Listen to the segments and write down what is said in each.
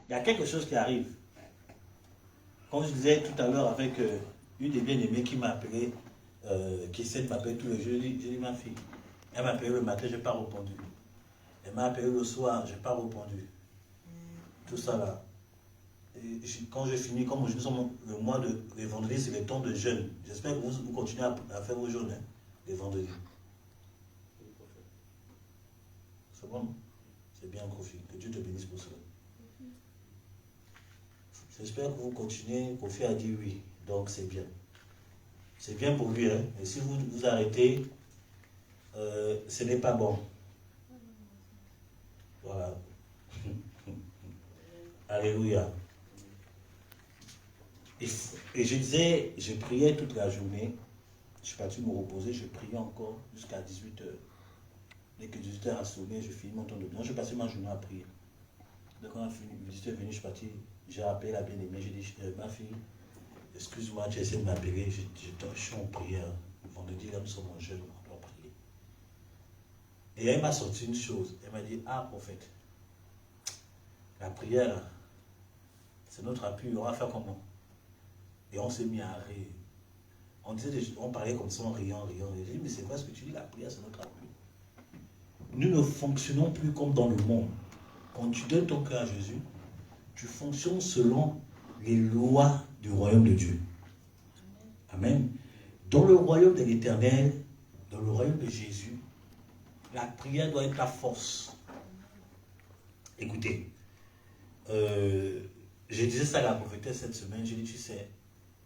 il y a quelque chose qui arrive. Comme je disais tout à l'heure avec une des bien-aimées qui m'a appelé, qui essaie de m'appeler tous les jours, j'ai dit ma fille, elle m'a appelé le matin, je n'ai pas répondu. Elle m'a appelé le soir, je n'ai pas répondu. Tout ça là. Et quand je finis, comme aujourd'hui sommes le mois de les vendredis, c'est le temps de jeûne. J'espère que vous continuez à faire vos jeûnes, hein, les vendredis. C'est bon? C'est bien, Kofi. Que Dieu te bénisse pour cela. J'espère que vous continuez. Kofi a dit oui, donc c'est bien. C'est bien pour lui, hein. Et si vous vous arrêtez, ce n'est pas bon. Voilà. Alléluia. Et je disais, je priais toute la journée. Je suis parti me reposer, je priais encore jusqu'à 18h. Dès que 18h a sonné, je finis mon temps de prière. Je passais ma journée à prier. Donc quand 18h est venu, je suis parti, j'ai appelé la bien-aimée, j'ai dit, ma fille, excuse-moi, tu essaies de m'appeler, je suis en prière. Vendredi, là, nous sommes en jeûne, on doit prier. Et elle m'a sorti une chose. Elle m'a dit, ah, prophète, la prière, c'est notre appui, on va faire comment? Et on s'est mis à rire. On parlait comme ça en riant. J'ai dit, mais c'est quoi ce que tu dis? La prière, c'est notre appui. Nous ne fonctionnons plus comme dans le monde. Quand tu donnes ton cœur à Jésus, tu fonctionnes selon les lois du royaume de Dieu. Amen. Dans le royaume de l'Éternel, dans le royaume de Jésus, la prière doit être la force. Écoutez, je disais ça à la prophétesse cette semaine, j'ai dit, tu sais,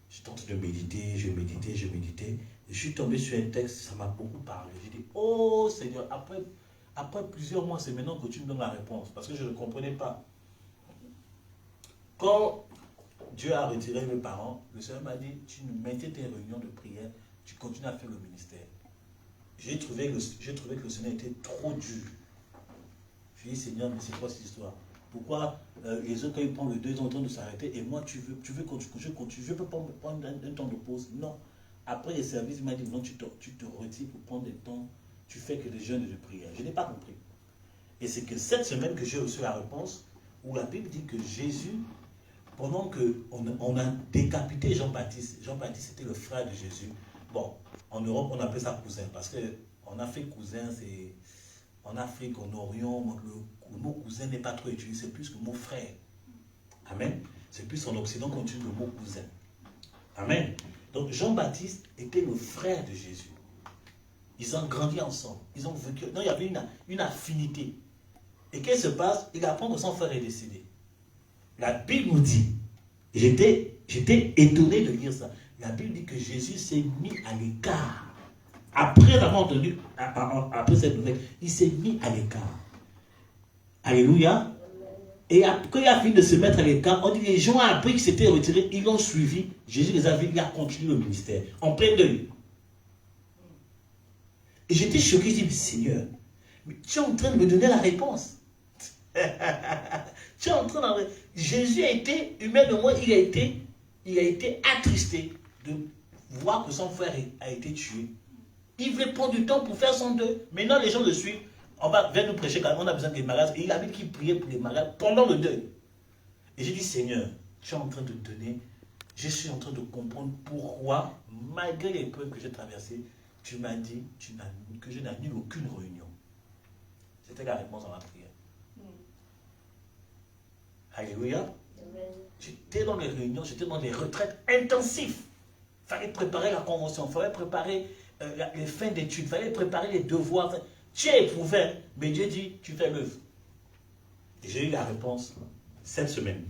je tente de méditer, je méditais. Je suis tombé sur un texte, ça m'a beaucoup parlé. J'ai dit, oh Seigneur, après plusieurs mois, c'est maintenant que tu me donnes la réponse. Parce que je ne comprenais pas. Quand Dieu a retiré mes parents, le Seigneur m'a dit, tu mettais tes réunions de prière, tu continues à faire le ministère. J'ai trouvé que le Seigneur était trop dur. J'ai dit, Seigneur, mais c'est quoi cette histoire? Pourquoi les autres, quand ils prennent le 2 ans de s'arrêter, et moi, tu veux que je continue, je peux pas prendre un temps de pause? Non. Après les services, il m'a dit, non, tu te retires pour prendre des temps, tu fais que des jeûnes de prière. Je n'ai pas compris. Et c'est que cette semaine que j'ai reçu la réponse, où la Bible dit que Jésus, pendant qu'on a décapité Jean-Baptiste était le frère de Jésus. Bon, en Europe, on appelle ça cousin, parce qu'en Afrique, cousin, c'est... En Afrique, en Orient, le mot cousin n'est pas trop utilisé, c'est plus que le mot frère. Amen. C'est plus en Occident qu'on utilise le mot cousin. Amen. Donc Jean-Baptiste était le frère de Jésus. Ils ont grandi ensemble. Ils ont vécu. Non, il y avait une affinité. Et qu'est-ce qui se passe? Il apprend que son frère est décédé. La Bible nous dit, j'étais étonné de lire ça. La Bible dit que Jésus s'est mis à l'écart. Après avoir entendu, après cette nouvelle, il s'est mis à l'écart. Alléluia. Et quand il a fini de se mettre à l'écart, on dit les gens ont appris qu'il s'était retiré, ils l'ont suivi. Jésus les a vus, il a continué le ministère, en plein deuil. Et j'étais choqué, je dis, Seigneur, mais tu es en train de me donner la réponse. Tu es en train de... Jésus a été, humainement, il a été attristé de voir que son frère a été tué. Il voulait prendre du temps pour faire son deuil. Maintenant, les gens le suivent. On va venir nous prêcher quand on a besoin des malades. Et il a dit qu'il priait pour les malades pendant le deuil. Et j'ai dit, Seigneur, tu es en train de donner. Je suis en train de comprendre pourquoi, malgré les épreuves que j'ai traversées, tu m'as dit que je n'annule aucune réunion. C'était la réponse à ma prière. Alléluia. J'étais dans les réunions, j'étais dans les retraites intensives. Il fallait préparer la convention, il fallait préparer les fins d'études, il fallait préparer les devoirs. Tu es éprouvé, mais Dieu dit, tu fais l'œuvre. Et j'ai eu la réponse cette semaine.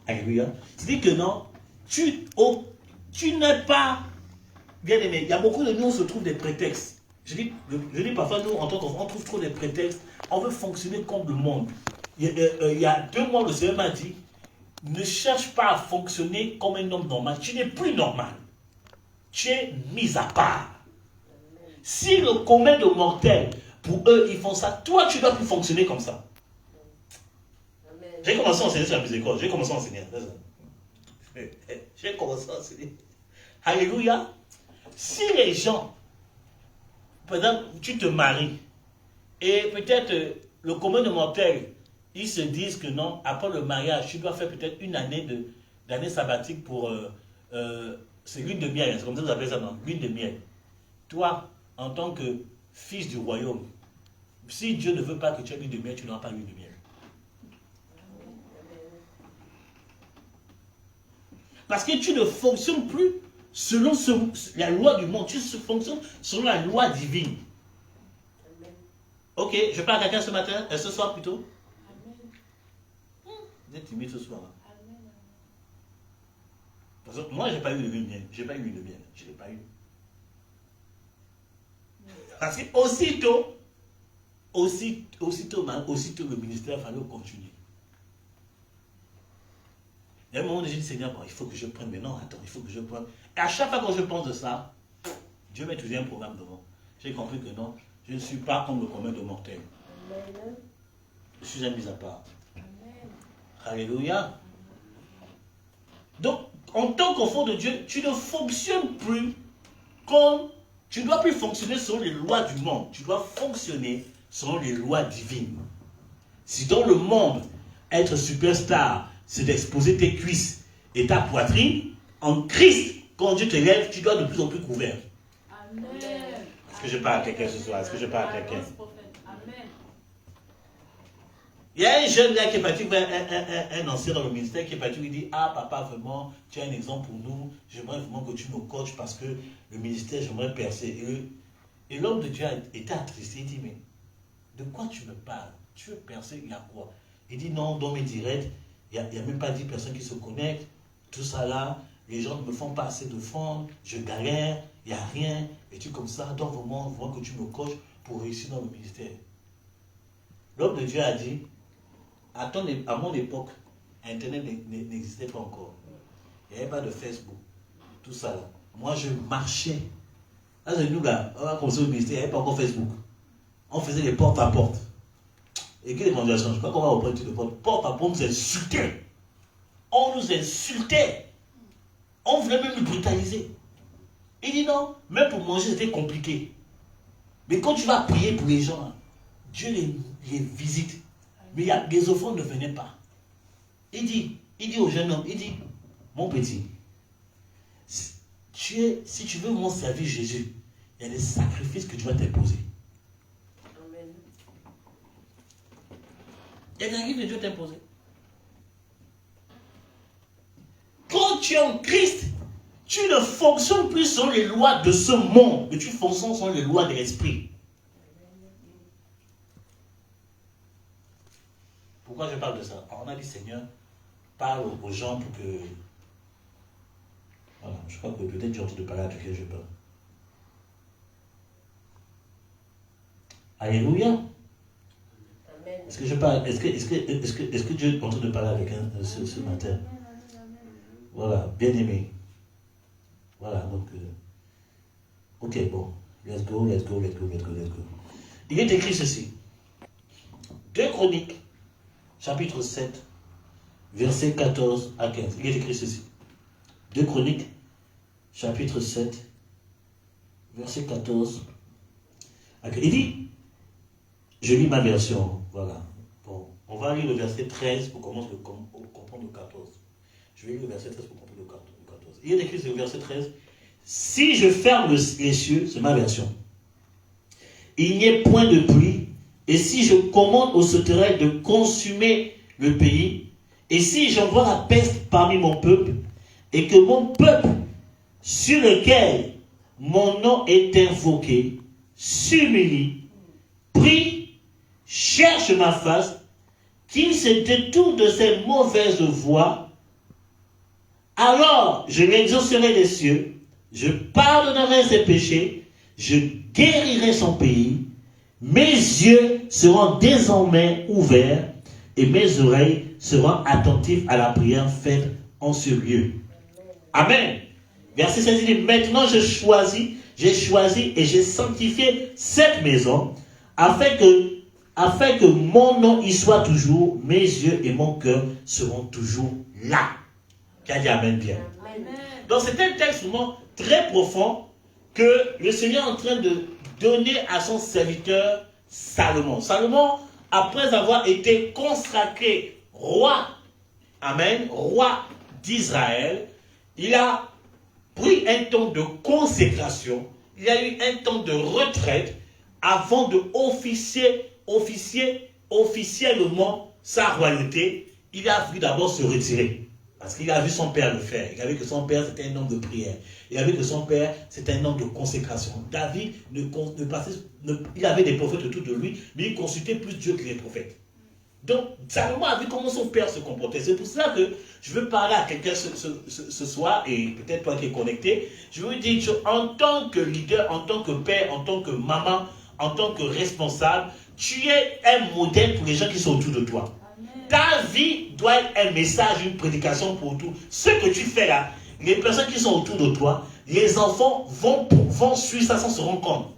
Alléluia. C'est-à-dire que non, tu n'es pas bien aimé. Il y a beaucoup de nous, on se trouve des prétextes. Je dis parfois, nous, en tant qu'enfants, on trouve trop des prétextes. On veut fonctionner comme le monde. Il y a 2 mois, le Seigneur m'a dit, ne cherche pas à fonctionner comme un homme normal. Tu n'es plus normal. Tu es mis à part. Si le commun de mortels, pour eux, ils font ça, toi, tu dois plus fonctionner comme ça. J'ai commencé à enseigner sur la miséricorde. J'ai commencé à enseigner. Alléluia. Si les gens, par exemple, tu te maries, et peut-être le commun de mortels ils se disent que non, après le mariage, tu dois faire peut-être une année d'année sabbatique pour... c'est lune de miel, c'est comme ça que vous appelez ça, non? Lune de miel. Toi, en tant que fils du royaume, si Dieu ne veut pas que tu aies lune de miel, tu n'auras pas lune de miel. Parce que tu ne fonctionnes plus selon la loi du monde, tu fonctionnes selon la loi divine. Ok, je parle à quelqu'un ce matin, ce soir plutôt. Vous êtes timide ce soir. Hein? Parce que moi, je n'ai pas eu de lune de miel. Je n'ai pas eu de lune de miel. Je ne l'ai pas eu. Parce que aussitôt le ministère, il fallait continuer. Il y a un moment où j'ai dit, Seigneur, bon, il faut que je prenne. Mais non, attends, il faut que je prenne. Et à chaque fois que je pense de ça, Dieu met toujours un programme devant. J'ai compris que non, je ne suis pas comme le commun de mortels. Je suis un mis à part. Alléluia. Donc, en tant qu'enfant de Dieu, tu ne fonctionnes plus comme... Tu ne dois plus fonctionner selon les lois du monde. Tu dois fonctionner selon les lois divines. Si dans le monde, être superstar, c'est d'exposer tes cuisses et ta poitrine, en Christ, quand Dieu te lève, tu dois de plus en plus couvert. Amen. Est-ce que je parle à quelqu'un ce soir? Est-ce que je parle à quelqu'un? Amen. Il y a un jeune gars qui est parti, un ancien dans le ministère qui est parti, il dit, ah papa, vraiment, tu es un exemple pour nous, j'aimerais vraiment que tu me coaches parce que le ministère, j'aimerais percer. Et l'homme de Dieu était attristé, il dit, mais de quoi tu me parles? Tu veux percer, il y a quoi? Il dit, non, dans mes directs, il n'y a même pas 10 personnes qui se connectent, tout ça là, les gens ne me font pas assez de fonds, je galère, il n'y a rien, et tu comme ça, donc vraiment que tu me coaches pour réussir dans le ministère. L'homme de Dieu a dit, à mon époque, Internet n'existait pas encore. Il n'y avait pas de Facebook, tout ça là. Moi, je marchais. Là, c'est nous là, on a commencé au ministère, il n'y avait pas encore Facebook. On faisait des porte à porte. Et quelle évangelisation? Je crois qu'on va reprendre tout le porte à porte, on nous insultait. On nous insultait. On voulait même nous brutaliser. Il dit non, même pour manger, c'était compliqué. Mais quand tu vas prier pour les gens, Dieu les visite. Mais les offrandes ne venaient pas. Il dit au jeune homme, il dit, mon petit, si tu veux mon service Jésus, il y a des sacrifices que tu vas t'imposer. Amen. Il y a des sacrifices que Dieu t'imposer. Quand tu es en Christ, tu ne fonctionnes plus selon les lois de ce monde, mais tu fonctionnes selon les lois de l'esprit. Pourquoi je parle de ça? On a dit, Seigneur, parle aux gens pour que... Voilà, je crois que peut-être j'ai envie de parler à quelqu'un, je parle. Alléluia. Est-ce que je parle? Est-ce que Dieu est en train de parler avec un ce matin? Voilà, bien aimé. Voilà, donc... ok, bon. Let's go. Il est écrit ceci. 2 Chroniques, chapitre 7, versets 14 à 15. Il est écrit ceci. 2 Chroniques, chapitre 7, verset 14 à 15. Il dit, je lis ma version, voilà. Bon, on va lire le verset 13 pour comprendre le 14. Je vais lire le verset 13 pour comprendre le 14. Il est écrit sur le verset 13, si je ferme les cieux, c'est ma version, il n'y ait point de pluie, et si je commande au sauterelles de consumer le pays, et si j'envoie la peste parmi mon peuple, et que mon peuple, sur lequel mon nom est invoqué, s'humilie, prie, cherche ma face, qu'il se détourne de ses mauvaises voies, alors je l'exaucerai des cieux, je pardonnerai ses péchés, je guérirai son pays, mes yeux seront désormais ouverts et mes oreilles seront attentives à la prière faite en ce lieu. Amen. Verset 16 dit, maintenant j'ai choisi et j'ai sanctifié cette maison afin que mon nom y soit toujours, mes yeux et mon cœur seront toujours là. Qui a dit Amen bien. Amen. Donc c'est un texte vraiment très profond que le Seigneur est en train de donner à son serviteur Salomon. Salomon après avoir été consacré roi, amen, roi d'Israël, il a pris un temps de consécration, il a eu un temps de retraite avant de officiellement sa royauté. Il a voulu d'abord se retirer. Parce qu'il a vu son père le faire. Il a vu que son père c'était un homme de prière. Il a vu que son père c'était un homme de consécration. David il avait des prophètes autour de lui, mais il consultait plus Dieu que les prophètes. Donc, Salomon a vu comment son père se comportait. C'est pour cela que je veux parler à quelqu'un ce soir, et peut-être toi qui es connecté. Je veux dire qu'en tant que leader, en tant que père, en tant que maman, en tant que responsable, tu es un modèle pour les gens qui sont autour de toi. Ta vie doit être un message, une prédication pour tout. Ce que tu fais là, les personnes qui sont autour de toi, les enfants vont suivre ça sans se rendre compte.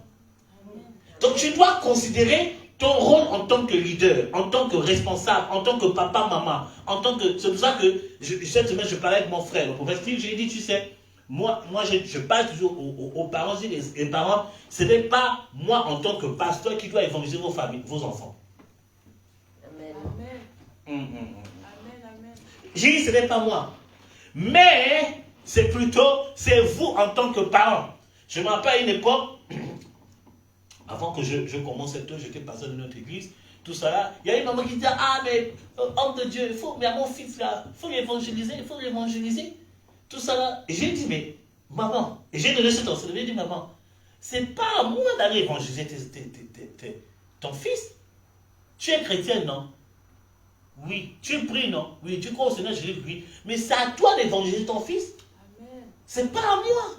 Donc tu dois considérer ton rôle en tant que leader, en tant que responsable, en tant que papa, maman, en tant que... C'est pour ça que cette semaine, je parlais avec mon frère, le prophète Steve, j'ai dit, tu sais, moi je parle toujours aux parents, je dis, les parents, ce n'est pas moi en tant que pasteur qui dois évangéliser vos familles, vos enfants. J'ai dit, ce n'est pas moi. Mais, c'est vous en tant que parent. Je me rappelle à une époque, avant que je commence cette heure, j'étais pasteur de notre église, tout ça là, il y a une maman qui dit, ah mais, homme de Dieu, mais à mon fils là, il faut l'évangéliser, tout ça là. Et j'ai dit, mais, maman, et j'ai donné cet enseignement, j'ai dit, maman, c'est pas à moi d'aller évangéliser ton fils. Tu es chrétienne, non? Oui. Tu pries, non? Oui. Tu crois au Seigneur Jésus? Oui. Mais c'est à toi d'évangéliser ton fils. C'est pas à moi.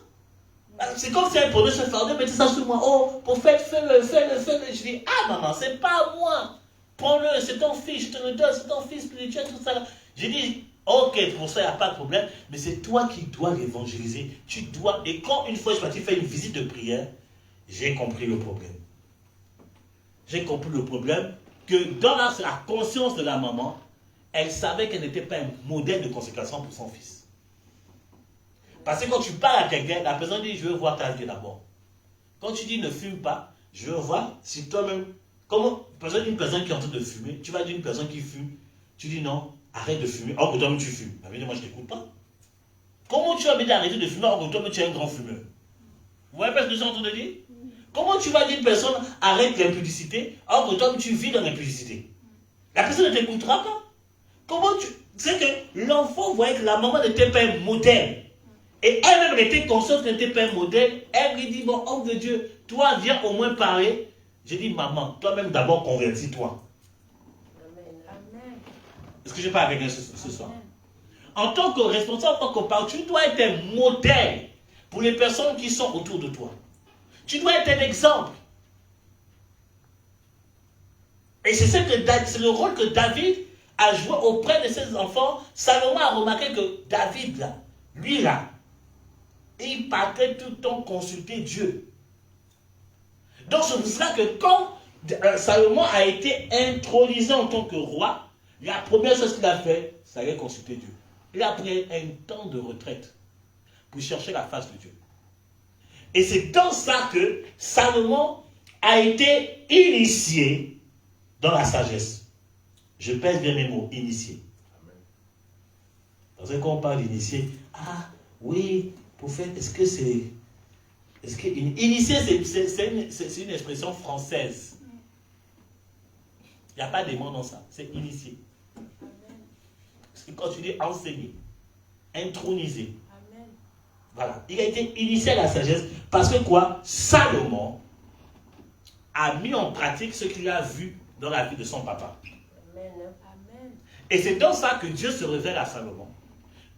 C'est comme si elle prenait ce fardeau, mettait ça sur moi. Oh, prophète, fais-le. Je dis, ah maman, c'est pas à moi. Prends-le, c'est ton fils, je te le donne, c'est ton fils spirituel, tout ça. J'ai dit, ok, pour ça, il n'y a pas de problème, mais c'est toi qui dois l'évangéliser. Tu dois, et quand une fois je suis parti faire une visite de prière, j'ai compris le problème. J'ai compris le problème que dans la conscience de la maman, elle savait qu'elle n'était pas un modèle de consécration pour son fils. Parce que quand tu parles à quelqu'un, la personne dit, je veux voir ta vie d'abord. Quand tu dis ne fume pas, je veux voir si toi-même, comment, une personne qui est en train de fumer, tu vas dire une personne qui fume, tu dis non, arrête de fumer, or que toi-même tu fumes. Elle va dire, moi je ne t'écoute pas. Comment tu vas me dire d'arrêter de fumer, or que toi-même tu es un grand fumeur? Vous voyez pas ce que je suis en train de dire? Comment tu vas dire à une personne, arrête l'impudicité, or que toi-même tu vis dans l'impudicité? La personne ne t'écoutera pas. Comment tu... C'est que l'enfant voyait que la maman n'était pas un modèle. Et elle-même était consciente qu'elle n'était pas un modèle. Elle lui dit, bon, homme de Dieu, toi, viens au moins parler. J'ai dit, maman, toi-même d'abord convertis-toi. Est-ce que je parle avec elle ce soir? En tant que responsable, en tant que parent, tu dois être un modèle pour les personnes qui sont autour de toi. Tu dois être un exemple. Et c'est le rôle que David a joué auprès de ses enfants. Salomon a remarqué que David, là, lui, là, il partait tout le temps consulter Dieu. Donc c'est pour cela que quand Salomon a été intronisé en tant que roi, la première chose qu'il a fait, c'est d'aller consulter Dieu. Il a pris un temps de retraite pour chercher la face de Dieu. Et c'est dans ça que Salomon a été initié dans la sagesse. Je pèse bien mes mots, initié. Parce que quand on parle d'initié, ah oui, prophète, est-ce que c'est... Initié, c'est une expression française. Il n'y a pas de mots dans ça, c'est initié. Parce que quand tu dis enseigner, introniser, voilà. Il a été initié à la sagesse parce que quoi? Salomon a mis en pratique ce qu'il a vu dans la vie de son papa. Amen. Et c'est dans ça que Dieu se révèle à Salomon.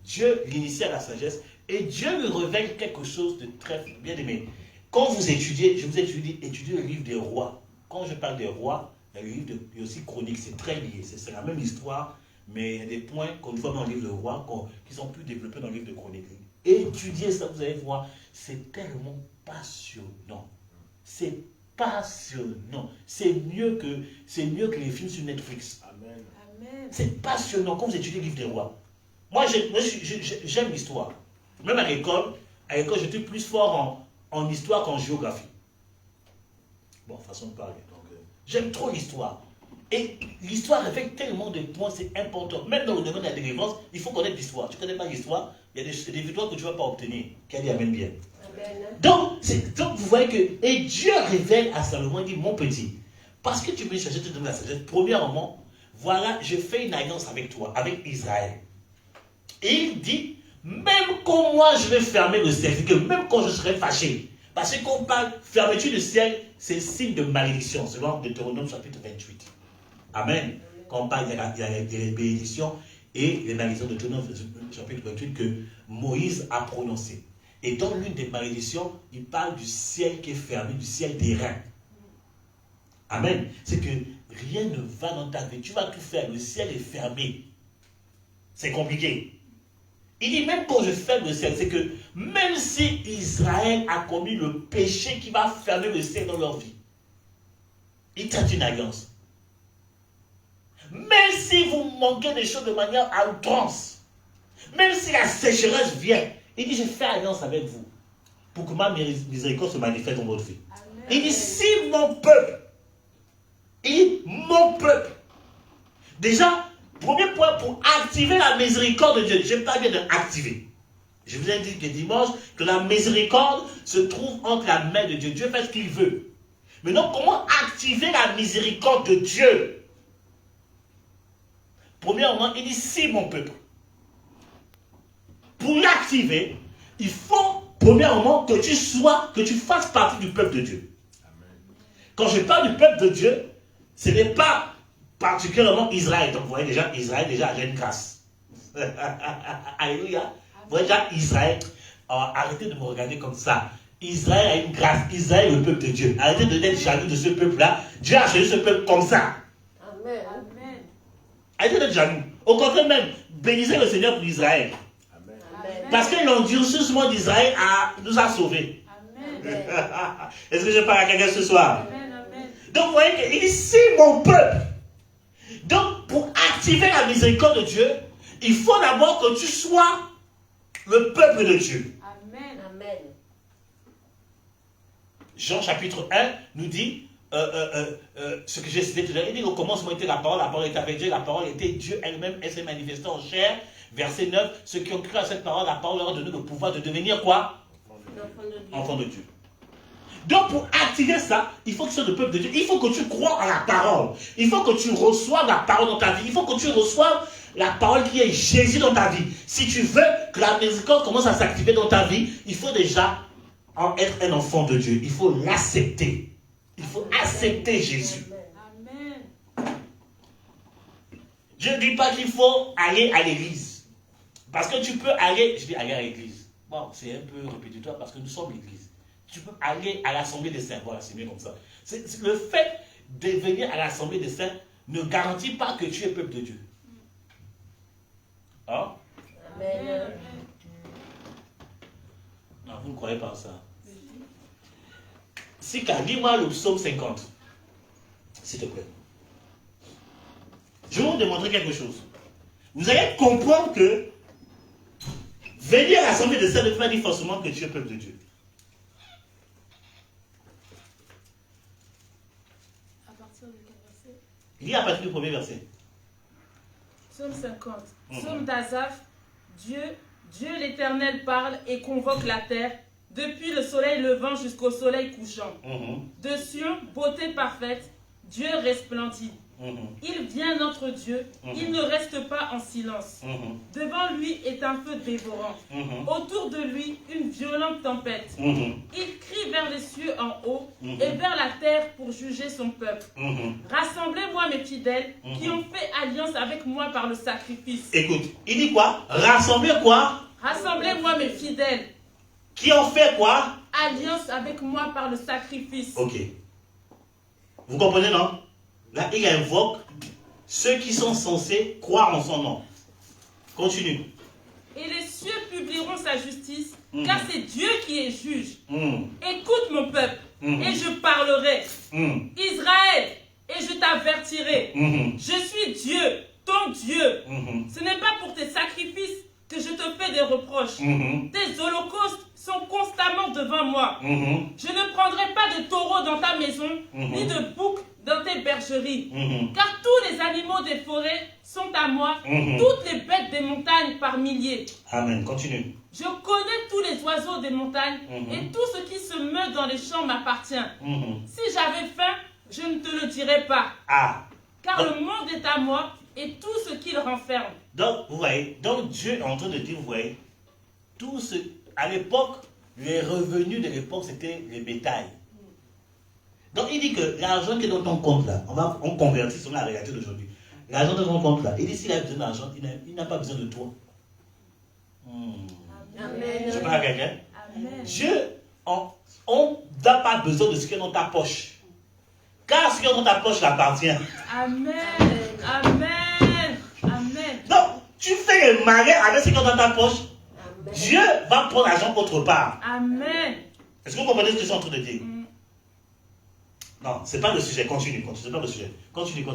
Dieu l'initie à la sagesse et Dieu lui révèle quelque chose de très bien aimé. Quand vous étudiez, je vous ai étudié le livre des rois. Quand je parle des rois, il y a le livre il y a aussi Chroniques, c'est très lié. C'est la même histoire, mais il y a des points qu'on voit dans le livre de rois qui sont plus développés dans le livre de Chroniques. Étudiez ça, vous allez voir, c'est tellement passionnant. C'est passionnant. C'est mieux que les films sur Netflix. Amen. C'est passionnant quand vous étudiez le livre des rois. Moi, j'aime l'histoire. Même à l'école, j'étais plus fort en histoire qu'en géographie. Bon, façon de parler. Donc, j'aime trop l'histoire. Et l'histoire révèle tellement de points, c'est important. Même dans le domaine de la délivrance, il faut connaître l'histoire. Tu ne connais pas l'histoire, il y a des victoires que tu ne vas pas obtenir. Qu'elle y amène bien. Donc, vous voyez que, et Dieu révèle à Salomon, il dit, mon petit, parce que tu veux chercher, te donner la sagesse. Premièrement, voilà, je fais une alliance avec toi, avec Israël. Et il dit, même quand moi je vais fermer le ciel, c'est que même quand je serai fâché, parce que quand on parle fermeture du ciel, c'est signe de malédiction, selon Deutéronome chapitre 28. Amen. Quand on parle, il y a les bénédictions et les malédictions de Deutéronome chapitre 28 que Moïse a prononcées. Et dans l'une des malédictions, il parle du ciel qui est fermé, du ciel d'airain. Amen. C'est que rien ne va dans ta vie. Tu vas tout faire, le ciel est fermé. C'est compliqué. Il dit, même quand je ferme le ciel, c'est que même si Israël a commis le péché qui va fermer le ciel dans leur vie, il tient une alliance. Même si vous manquez des choses de manière à outrance, même si la sécheresse vient, il dit, je fais alliance avec vous pour que ma miséricorde se manifeste dans votre vie. Amen. Il dit, si mon peuple, il dit, mon peuple, déjà, premier point pour activer la miséricorde de Dieu, je n'aime pas bien d'activer. Je vous ai dit que dimanche, que la miséricorde se trouve entre la main de Dieu. Dieu fait ce qu'il veut. Maintenant, comment activer la miséricorde de Dieu? Premièrement, il dit, si mon peuple. Pour l'activer, il faut, premièrement, que tu fasses partie du peuple de Dieu. Amen. Quand je parle du peuple de Dieu, ce n'est pas particulièrement Israël. Donc, vous voyez déjà, Israël, déjà, j'ai une grâce. Alléluia. Vous voyez déjà, Israël. Alors, arrêtez de me regarder comme ça. Israël a une grâce. Israël est le peuple de Dieu. Arrêtez de d'être jaloux de ce peuple-là. Dieu a choisi ce peuple comme ça. Amen. Arrêtez d'être jaloux. Au contraire même, bénissez le Seigneur pour Israël. Parce que l'endurcissement d'Israël nous a sauvés. Amen. Est-ce que je parle à quelqu'un ce soir? Amen, amen. Donc vous voyez qu'il dit, si mon peuple. Donc pour activer la miséricorde de Dieu, il faut d'abord que tu sois le peuple de Dieu. Amen. Amen. Jean chapitre 1 nous dit, ce que j'ai cité tout à l'heure, il dit au commencement était la parole était avec Dieu, la parole était Dieu elle-même, elle s'est manifestée en chair. Verset 9, ceux qui ont cru à cette parole, la parole leur a donné le pouvoir de devenir quoi? Enfant de Dieu. Donc pour activer ça, il faut que tu sois le peuple de Dieu. Il faut que tu crois à la parole. Il faut que tu reçoives la parole dans ta vie. Il faut que tu reçoives la parole qui est Jésus dans ta vie. Si tu veux que la miséricorde commence à s'activer dans ta vie, il faut déjà être un enfant de Dieu. Il faut l'accepter. Il faut accepter Jésus. Amen. Je ne dis pas qu'il faut aller à l'église. Parce que tu peux aller, je dis aller à l'église. Bon, c'est un peu répétitoire parce que nous sommes l'église. Tu peux aller à l'assemblée des saints. Voilà, c'est mieux comme ça. Le fait de venir à l'assemblée des saints ne garantit pas que tu es peuple de Dieu. Hein? Amen. Non, vous ne croyez pas ça. Sika, lis-moi le psaume 50. S'il te plaît. Je vais vous démontrer quelque chose. Vous allez comprendre que venir à l'assemblée des saints ne veut pas dire forcément que tu es peuple de Dieu. À partir de quel verset? Lis à partir du premier verset. Psaume 50. Psaume d'Asaph. Dieu l'Éternel parle et convoque la terre, depuis le soleil levant jusqu'au soleil couchant. De Sion, beauté parfaite, Dieu resplendit. Il vient notre Dieu, il ne reste pas en silence. Devant lui est un feu dévorant. Autour de lui, une violente tempête. Il crie vers les cieux en haut et vers la terre pour juger son peuple. Rassemblez-moi mes fidèles qui ont fait alliance avec moi par le sacrifice. Écoute, il dit quoi? Rassemblez quoi? Rassemblez-moi mes fidèles. Qui ont fait quoi? Alliance avec moi par le sacrifice. Ok. Vous comprenez, non? Là, il invoque ceux qui sont censés croire en son nom. Continue. Et les cieux publieront sa justice, car c'est Dieu qui est juge. Écoute mon peuple, et je parlerai. Israël, et je t'avertirai. Je suis Dieu, ton Dieu. Ce n'est pas pour tes sacrifices que je te fais des reproches. Tes holocaustes sont constamment devant moi. Je ne prendrai pas de taureau dans ta maison, ni de bouc dans tes bergeries. Car tous les animaux des forêts sont à moi, toutes les bêtes des montagnes par milliers. Amen. Continue. Je connais tous les oiseaux des montagnes et tout ce qui se meut dans les champs m'appartient. Si j'avais faim, je ne te le dirais pas. Car le monde est à moi et tout ce qu'il renferme. Donc, vous voyez, donc Dieu est en train de dire, vous voyez, tout ce, à l'époque, les revenus de l'époque, c'était les bétails. Donc, il dit que l'argent qui est dans ton compte là, on convertit sur la réalité d'aujourd'hui. L'argent dans ton compte là, il dit s'il a besoin d'argent, il n'a pas besoin de toi. Amen. Je parle à quelqu'un. Amen. Dieu, on n'a pas besoin de ce qui est dans ta poche. Car ce qui est dans ta poche l'appartient. Amen. Amen. Amen. Donc, tu fais le malin avec ce qui est dans ta poche. Amen. Dieu va prendre l'argent autre part. Amen. Est-ce que vous comprenez ce que je suis en train de dire? Non, ce n'est pas le sujet. Continue. C'est pas le sujet. Continue.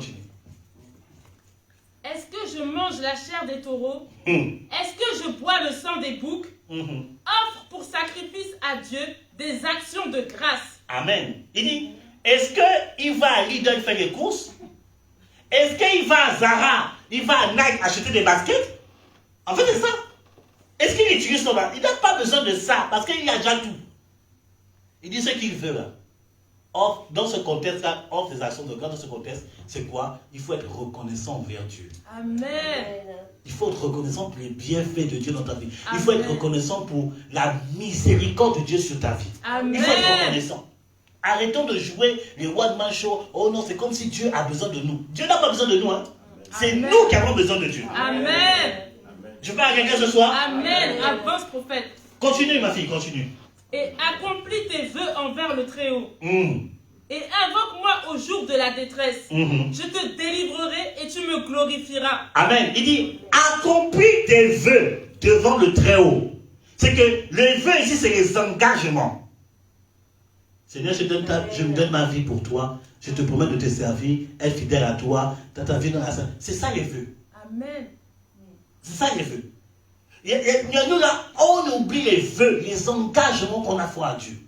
Est-ce que je mange la chair des taureaux? Est-ce que je bois le sang des boucs? Offre pour sacrifice à Dieu des actions de grâce. Amen. Il dit, est-ce qu'il va à Lidl faire des courses? Est-ce qu'il va à Zara, il va à Nike acheter des baskets? En fait, c'est ça. Est-ce qu'il utilise son baskets? Il n'a pas besoin de ça parce qu'il y a déjà tout. Il dit ce qu'il veut là. Or, dans ce contexte-là, offre des actions de grâce, dans ce contexte, c'est quoi? Il faut être reconnaissant envers Dieu. Amen. Il faut être reconnaissant pour les bienfaits de Dieu dans ta vie. Amen. Il faut être reconnaissant pour la miséricorde de Dieu sur ta vie. Amen. Il faut être reconnaissant. Arrêtons de jouer les one-man show. Oh non, c'est comme si Dieu a besoin de nous. Dieu n'a pas besoin de nous. Hein. C'est Amen. nous qui avons besoin de Dieu. Amen. Je parle à quelqu'un ce soir. Amen. Avance, prophète. Continue, ma fille, continue. Et accomplis tes vœux envers le Très-Haut. Et invoque-moi au jour de la détresse. Je te délivrerai et tu me glorifieras. Amen. Il dit, accomplis tes vœux devant le Très-Haut. C'est que les vœux ici, c'est les engagements. Seigneur, je me donne ma vie pour toi. Je te promets de te servir, être fidèle à toi, dans ta vie dans la salle. C'est ça les vœux. Amen. C'est ça les vœux. Il y a nous là, on oublie les vœux, les engagements qu'on a fait à Dieu.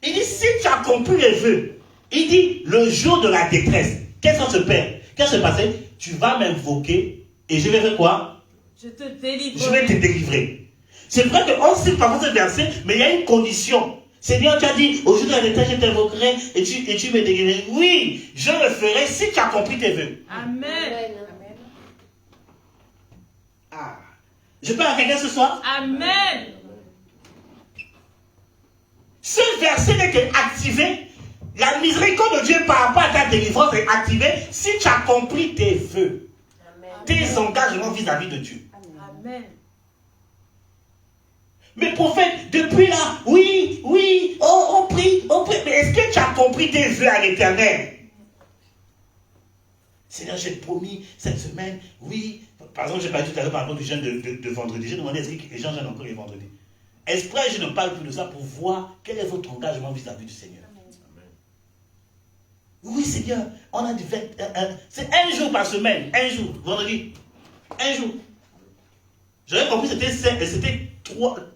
Il dit, si tu as compris les vœux, il dit, le jour de la détresse, qu'est-ce qui se passe? Qu'est-ce qui se passe? Tu vas m'invoquer et je vais faire quoi? Je te délivrerai. Je vais te délivrer. C'est vrai qu'on sait pas ce verset, mais il y a une condition. Seigneur, tu as dit, au jour de la détresse, je t'invoquerai et tu me délivreras. Oui, je le ferai si tu as compris tes vœux. Amen. Je parle à quelqu'un ce soir? Amen. Ce verset n'est qu'activé. La miséricorde de Dieu par rapport à ta délivrance est activée si tu as compris tes vœux. Amen. Tes engagements vis-à-vis de Dieu. Amen. Mais prophète, depuis là, oui, on prie. Mais est-ce que tu as compris tes vœux à l'Éternel? Seigneur, j'ai promis cette semaine, oui. Par exemple, j'ai parlé tout à l'heure par rapport au jeûne de vendredi. J'ai demandé est-ce que les gens jeûnent encore les vendredis. Esprit, je ne parle plus de ça pour voir quel est votre engagement vis-à-vis du Seigneur. Amen. Oui, Seigneur, on a dit c'est un jour par semaine, un jour, vendredi, un jour. J'avais compris c'était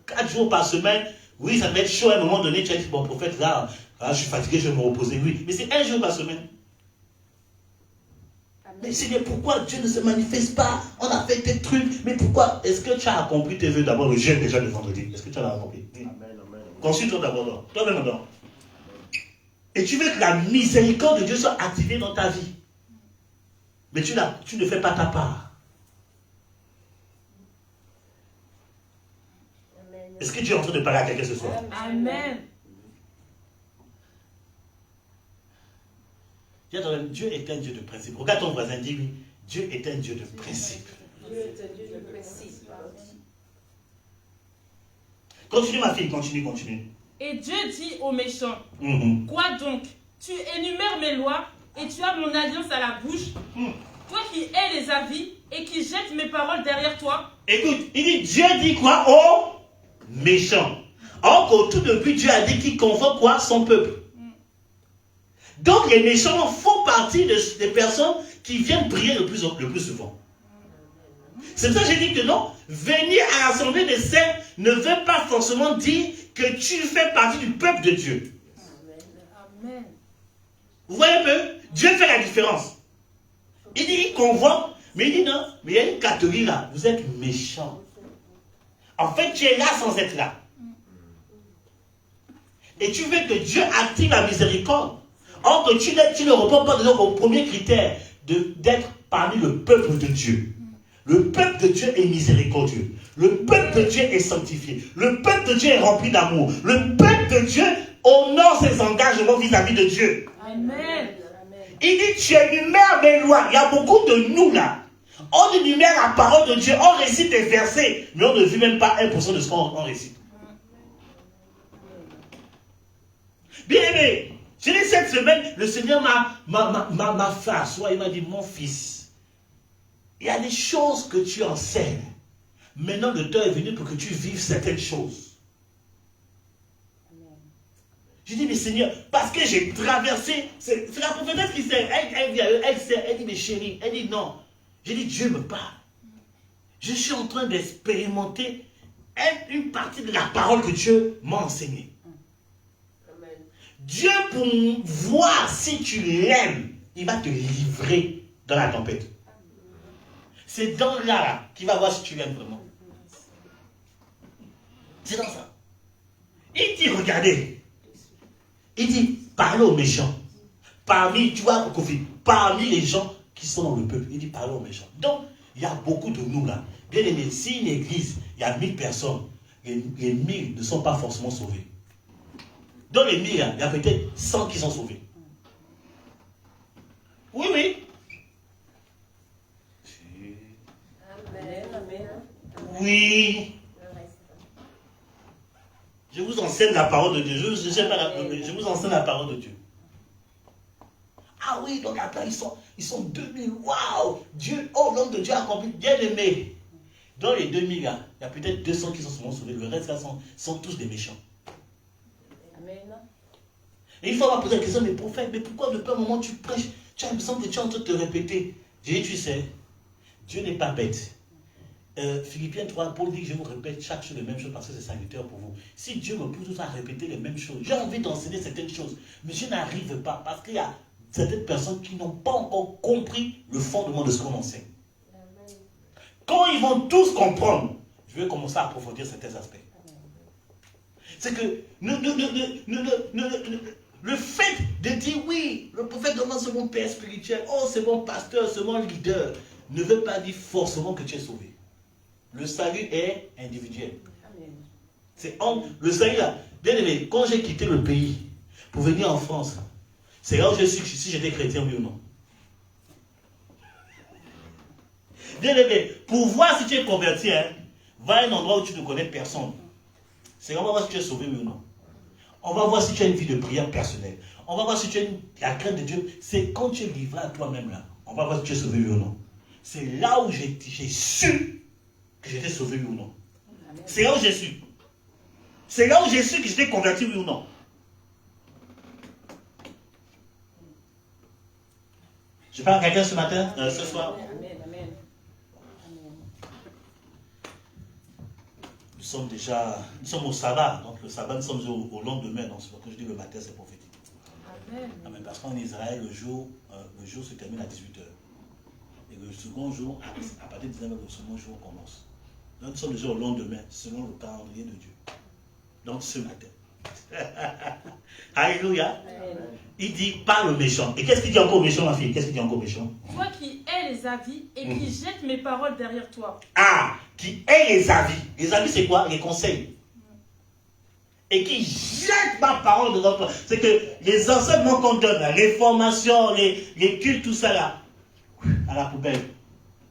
4 jours par semaine. Oui, ça devait être chaud à un moment donné. Tu as dit, bon, prophète, là, je suis fatigué, je vais me reposer. Oui, mais c'est un jour par semaine. Mais Seigneur, pourquoi Dieu ne se manifeste pas? On a fait des trucs, mais pourquoi? Est-ce que tu as accompli tes vœux d'abord le jeûne déjà de vendredi? Est-ce que tu as accompli? Oui. Consulte-toi d'abord, toi-même d'abord. Et tu veux que la miséricorde de Dieu soit activée dans ta vie. Mais tu ne fais pas ta part. Est-ce que tu es en train de parler à quelqu'un ce soir? Amen. Dieu est un Dieu de principe. Regarde ton voisin, dis-lui, Dieu est un Dieu de principe. Dieu est un Dieu de principe. Continue ma fille, continue. Et Dieu dit aux méchants, quoi donc? Tu énumères mes lois et tu as mon alliance à la bouche. Toi qui hais les avis et qui jettes mes paroles derrière toi. Écoute, il dit, Dieu dit quoi aux méchants. Or qu'au tout début, Dieu a dit qu'il convoque quoi? Son peuple. Donc les méchants font partie des personnes qui viennent prier le plus souvent. C'est pour ça que j'ai dit que non, venir à l'assemblée des saints ne veut pas forcément dire que tu fais partie du peuple de Dieu. Amen. Vous voyez un peu? Dieu fait la différence. Il dit, il convoque, mais il dit non, mais il y a une catégorie là, vous êtes méchants. En fait, tu es là sans être là. Et tu veux que Dieu active la miséricorde. Or que tu ne réponds pas au premier critère d'être parmi le peuple de Dieu. Le peuple de Dieu est miséricordieux. Le peuple de Dieu est sanctifié. Le peuple de Dieu est rempli d'amour. Le peuple de Dieu honore ses engagements vis-à-vis de Dieu. Amen. Il dit, tu énumères mes lois. Il y a beaucoup de nous là. On énumère la parole de Dieu. On récite des versets. Mais on ne vit même pas 1% de ce qu'on récite. Bien aimé, je dis cette semaine, le Seigneur m'a fait asseoir. Il m'a dit, mon fils, il y a des choses que tu enseignes. Maintenant, le temps est venu pour que tu vives certaines choses. Je dis, mais Seigneur, parce que j'ai traversé, c'est la prophétesse qui sait, elle dit, mais chérie, elle dit non. J'ai dit, Dieu me parle. Je suis en train d'expérimenter une partie de la parole que Dieu m'a enseignée. Dieu, pour voir si tu l'aimes, il va te livrer dans la tempête. C'est dans là qu'il va voir si tu l'aimes vraiment. C'est dans ça. Il dit, regardez. Il dit, parlez aux méchants. Parmi, tu vois, Kofi, parmi les gens qui sont dans le peuple, il dit, parlez aux méchants. Donc, il y a beaucoup de nous là. Bien aimé, si une église, il y a 1000 personnes, les 1000 ne sont pas forcément sauvés. Dans les 1000, il y a peut-être 100 qui sont sauvés. Oui, oui. Oui. Je vous enseigne la parole de Dieu. Je vous enseigne la parole de Dieu. Ah oui, donc là, ils sont 2000. Waouh! Dieu, oh, l'homme de Dieu a accompli. Bien aimé. Dans les 2000, il y a peut-être 200 qui sont souvent sauvés. Le reste, là, sont tous des méchants. Amen. Et il faut avoir posé la question, mais prophète, mais pourquoi depuis un moment tu prêches, tu as l'impression que tu es en train de te répéter? J'ai dit, tu sais, Dieu n'est pas bête. Philippiens 3, Paul dit que je vous répète chaque chose les mêmes choses parce que c'est salutaire pour vous. Si Dieu me pousse à répéter les mêmes choses, j'ai envie d'enseigner certaines choses, mais je n'arrive pas parce qu'il y a certaines personnes qui n'ont pas encore compris le fondement de ce qu'on enseigne. Amen. Quand ils vont tous comprendre, je vais commencer à approfondir certains aspects. C'est que le fait de dire oui, le prophète demande c'est mon père spirituel, oh c'est mon pasteur, c'est mon leader, ne veut pas dire forcément que tu es sauvé. Le salut est individuel. C'est le salut là. Bien aimé, quand j'ai quitté le pays pour venir en France, c'est là où je suis si j'étais chrétien oui ou non. Bien aimé, pour voir si tu es converti, va à un endroit où tu ne connais personne. C'est là où on va voir si tu es sauvé oui ou non. On va voir si tu as une vie de prière personnelle. On va voir si tu as la crainte de Dieu. C'est quand tu es livré à toi-même là. On va voir si tu es sauvé oui ou non. C'est là où j'ai su que j'étais sauvé oui ou non. C'est là où j'ai su. C'est là où j'ai su que j'étais converti oui ou non. Je parle à quelqu'un ce matin, ce soir. Amen, amen. Nous sommes au sabbat. Donc le sabbat, nous sommes au lendemain. Donc quand je dis le matin, c'est prophétique. Amen. Amen. Parce qu'en Israël, le jour se termine à 18h. Et le second jour, à partir de 19h, le second jour commence. Donc nous sommes déjà au lendemain, selon le calendrier de Dieu. Donc ce matin. Alléluia. Amen. Il dit, parle au méchant. Et qu'est-ce qu'il dit encore au méchant, ma fille? Qu'est-ce qu'il dit encore au méchant? Toi qui hais les avis et qui jettes mes paroles derrière toi. Ah, qui hait les avis. Les avis, c'est quoi? Les conseils. Et qui jette ma parole devant toi. C'est que les enseignements qu'on donne, les formations, les cultes, tout ça là, à la poubelle.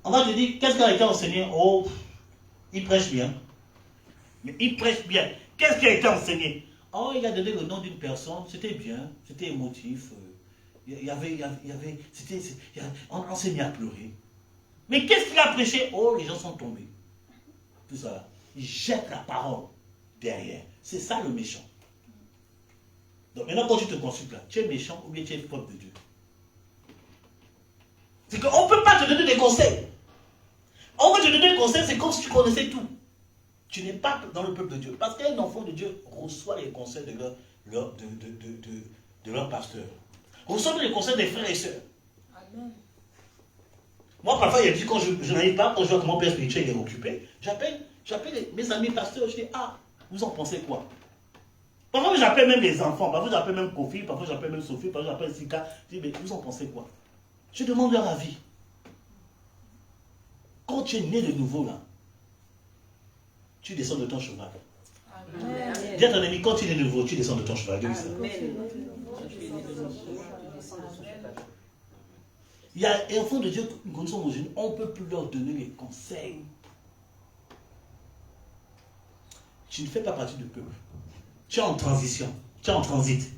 On va te dire, qu'est-ce qui a été enseigné? Oh, il prêche bien. Mais il prêche bien. Qu'est-ce qui a été enseigné? Oh, il a donné le nom d'une personne, c'était bien, c'était émotif. On s'est mis à pleurer. Mais qu'est-ce qu'il a prêché? Oh, les gens sont tombés. Tout ça là. Il jette la parole derrière. C'est ça le méchant. Donc maintenant, quand tu te consultes là, tu es méchant ou bien tu es peuple de Dieu? C'est qu'on ne peut pas te donner des conseils. On veut te donner des conseils, c'est comme si tu connaissais tout. Tu n'es pas dans le peuple de Dieu. Parce qu'un enfant de Dieu reçoit les conseils de leur pasteur. Recevez les conseils des frères et sœurs. Amen. Moi, parfois, il y a dit, quand je n'arrive pas, quand je vois que mon père spirituel est occupé, j'appelle mes amis pasteurs, je dis, ah, vous en pensez quoi? Parfois, j'appelle même les enfants, parfois, j'appelle même Kofi, parfois, j'appelle même Sophie, parfois, j'appelle Sika. Je dis, mais vous en pensez quoi? Je demande leur avis. Quand tu es né de nouveau, là, tu descends de ton cheval. Amen. Dis à ton ami, quand tu es né de nouveau, tu descends de ton cheval. Dis ça. Il y a un enfant de Dieu que nous connaissons aujourd'hui, on ne peut plus leur donner les conseils. Tu ne fais pas partie du peuple. Tu es en transition. Tu es en transit.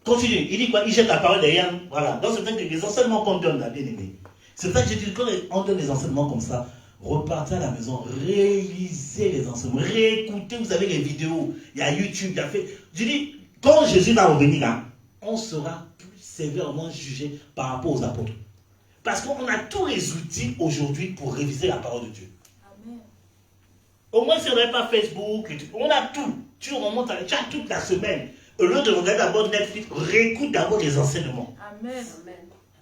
Continue. Il dit quoi? Il jette la parole derrière nous. Voilà. Donc c'est vrai que les enseignements qu'on donne, là, bien aimé. C'est ça que j'ai dit, quand on donne des enseignements comme ça, repartez à la maison, réalisez les enseignements, réécoutez, vous avez les vidéos, il y a YouTube, il y a fait. Je dis, quand Jésus va revenir là, on sera plus sévèrement jugé par rapport aux apôtres. Parce qu'on a tous les outils aujourd'hui pour réviser la parole de Dieu. Amen. Au moins, si on n'avait pas Facebook, on a tout. Tu remontes, tu as toute la semaine. Au lieu de regarder d'abord Netflix, réécoute d'abord les enseignements. Amen.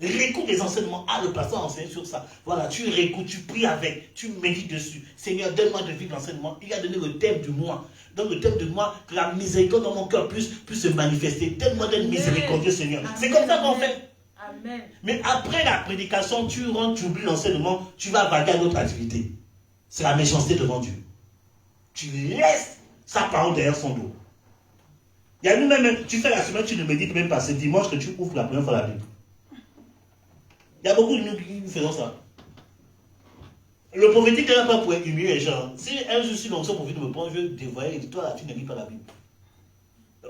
Réécoute les enseignements. Ah, le pasteur enseigne sur ça. Voilà, tu réécoutes, tu pries avec, tu médites dessus. Seigneur, donne-moi de vivre l'enseignement. Il a donné le thème du mois. Donc le thème du mois, que la miséricorde dans mon cœur puisse se manifester. Donne-moi d'être miséricordieux, Seigneur. C'est comme ça qu'on fait. Amen. Mais après la prédication, tu rentres, tu oublies l'enseignement, tu vas vaguer à d'autres activités. C'est la méchanceté devant Dieu. Tu laisses sa parole derrière son dos. Il y a nous-mêmes, tu fais la semaine, tu ne médites même pas. C'est dimanche que tu ouvres la première fois la Bible. Il y a beaucoup de nous qui faisons ça. Le prophétique n'est pas pour humilier les gens. Si un jour, si l'onction prophète me prend, je vais dévoiler et dis, toi là, tu ne lis pas la Bible.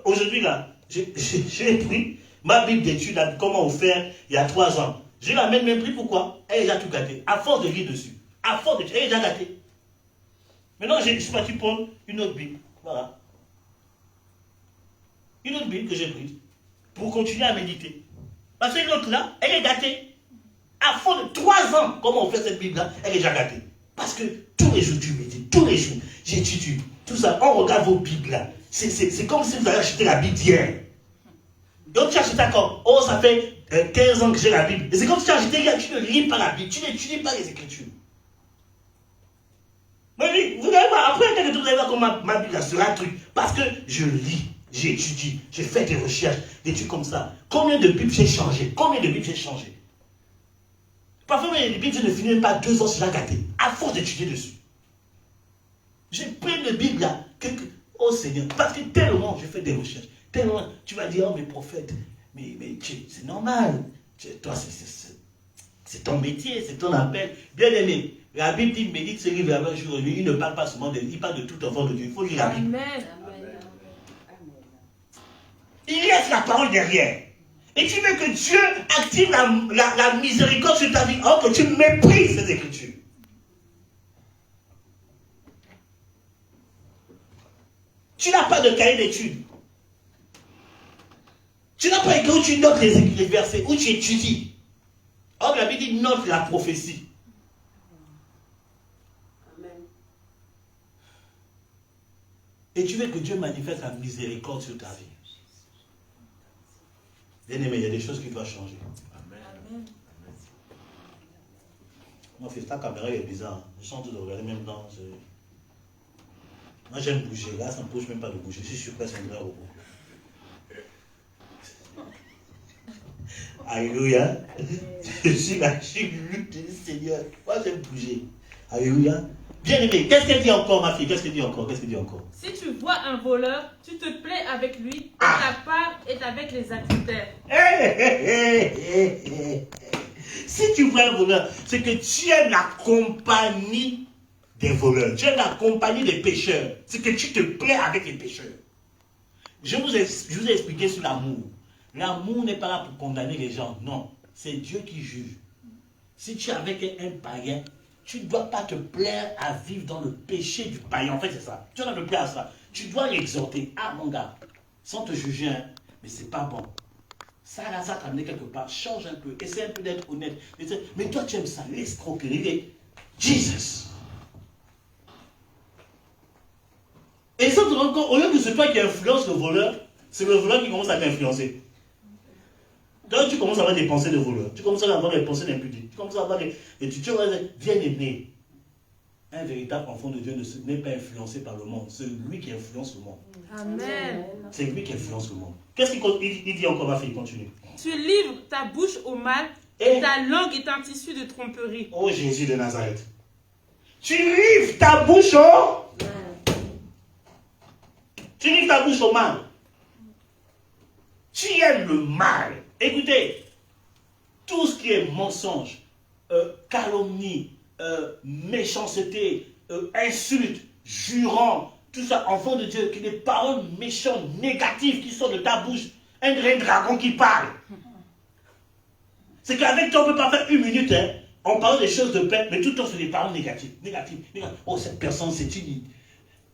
Aujourd'hui là, j'ai pris ma Bible d'études, comment faire il y a 3 ans. Je la même pris, pourquoi? Elle est déjà tout gâtée. À force de lire dessus. À force de, elle est déjà gâtée. Maintenant, je suis parti prendre une autre Bible. Voilà. Une autre Bible que j'ai prise pour continuer à méditer. Parce que l'autre là, elle est gâtée. À fond de 3 ans, comment on fait cette Bible-là, elle est déjà gâtée. Parce que tous les jours, tu médites, tous les jours, j'étudie, tout ça, on regarde vos Bibles-là. C'est comme si vous avez acheté la Bible d'hier. Donc tu achètes d'accord, oh ça fait 15 ans que j'ai la Bible. Et c'est comme si tu as acheté hier, tu ne lis pas la Bible, tu n'étudies pas les Écritures. Mais vous n'allez pas, après, vous allez voir comment ma Bible sera un truc. Parce que je lis, j'étudie, j'ai fait des recherches, des trucs comme ça. Combien de Bibles j'ai changé? Combien de Bibles j'ai changé? Parfois, les Bibles, je ne finis même pas 2 ans sur la gâtée, à force d'étudier dessus. J'ai plein de Bibles là, oh Seigneur, parce que tellement je fais des recherches, tellement, tu vas dire, oh mes prophètes, mais c'est normal, toi c'est ton métier, c'est ton appel. Bien aimé, la Bible dit, médite ce livre un jour et nuit, il ne parle pas seulement de lui, il parle de tout enfant de Dieu, il faut lire la Bible. Amen. Il laisse la parole derrière. Et tu veux que Dieu active la miséricorde sur ta vie, alors que tu méprises ces Écritures. Tu n'as pas de cahier d'études. Tu n'as pas écrit où tu notes les versets, où tu étudies. Or, la Bible dit note la prophétie. Amen. Et tu veux que Dieu manifeste la miséricorde sur ta vie. Bien aimé, il y a des choses qui doivent changer. Amen. Mon fils, ta caméra est bizarre. Je sens de regarder même dans. Moi j'aime bouger. Là, ça ne me bouge même pas de bouger. Je suis sûr que c'est un vrai robot. Alléluia. Je suis là, je suis lutte, Seigneur. Moi j'aime bouger. Alléluia. Bien aimé, qu'est-ce qu'elle dit encore, ma fille? Qu'est-ce qu'elle dit encore? Qu'est-ce qu'elle dit encore? Si tu vois un voleur, tu te plais avec lui et ta part est avec les adultères. Si tu vois un voleur, c'est que tu aimes la compagnie des voleurs. Tu aimes la compagnie des pécheurs. C'est que tu te plais avec les pécheurs. Je vous ai expliqué sur l'amour. L'amour n'est pas là pour condamner les gens. Non, c'est Dieu qui juge. Si tu es avec un païen, tu ne dois pas te plaire à vivre dans le péché du païen. En fait, c'est ça. Tu dois te plaire à ça. Tu dois l'exhorter. Ah, mon gars, sans te juger, hein, mais c'est pas bon. Ça, là, ça t'a amené quelque part. Change un peu. Essaie un peu d'être honnête. Mais toi, tu aimes ça. L'escroquerie. Jesus. Et ça te rend compte, au lieu que c'est toi qui influence le voleur, c'est le voleur qui commence à t'influencer. Donc tu commences à avoir des pensées de voleur, tu commences à avoir des pensées d'impudique, tu commences à avoir des... Et tu vas dire, bien aimé. Un véritable enfant de Dieu n'est pas influencé par le monde, c'est lui qui influence le monde. Amen. C'est lui qui influence le monde. Qu'est-ce qu'il dit encore, ma fille? Continue. Tu livres ta bouche au mal et ta langue est un tissu de tromperie. Oh Jésus de Nazareth. Tu livres ta bouche au... Tu livres ta bouche au mal. Tu aimes le mal. Écoutez, tout ce qui est mensonge, calomnie, méchanceté, insulte, jurant, tout ça, enfant de Dieu, qui des paroles méchantes, négatives qui sortent de ta bouche, un vrai dragon qui parle. C'est qu'avec toi, on ne peut pas faire une minute, hein. On parle des choses de paix, mais tout le temps, c'est des paroles négatives. Oh, cette personne, c'est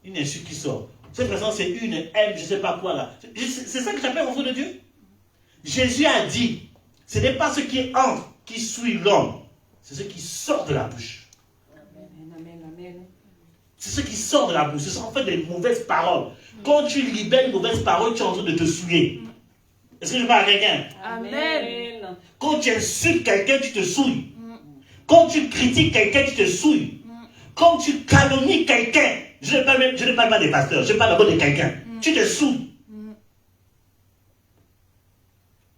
une insulte qui sort. Cette personne, c'est une haine, je ne sais pas quoi là. C'est ça que j'appelle enfant de Dieu. Jésus a dit, ce n'est pas ce qui entre qui suit l'homme, c'est ce qui sort de la bouche. Amen. C'est ce qui sort de la bouche. Ce sont en fait des mauvaises paroles. Quand tu libères une mauvaise parole, tu es en train de te souiller. Est-ce que je parle à quelqu'un? Amen. Quand tu insultes quelqu'un, tu te souilles. Quand tu critiques quelqu'un, tu te souilles. Quand tu calomnies quelqu'un, je ne parle pas des pasteurs, je parle d'abord de quelqu'un. Tu te souilles.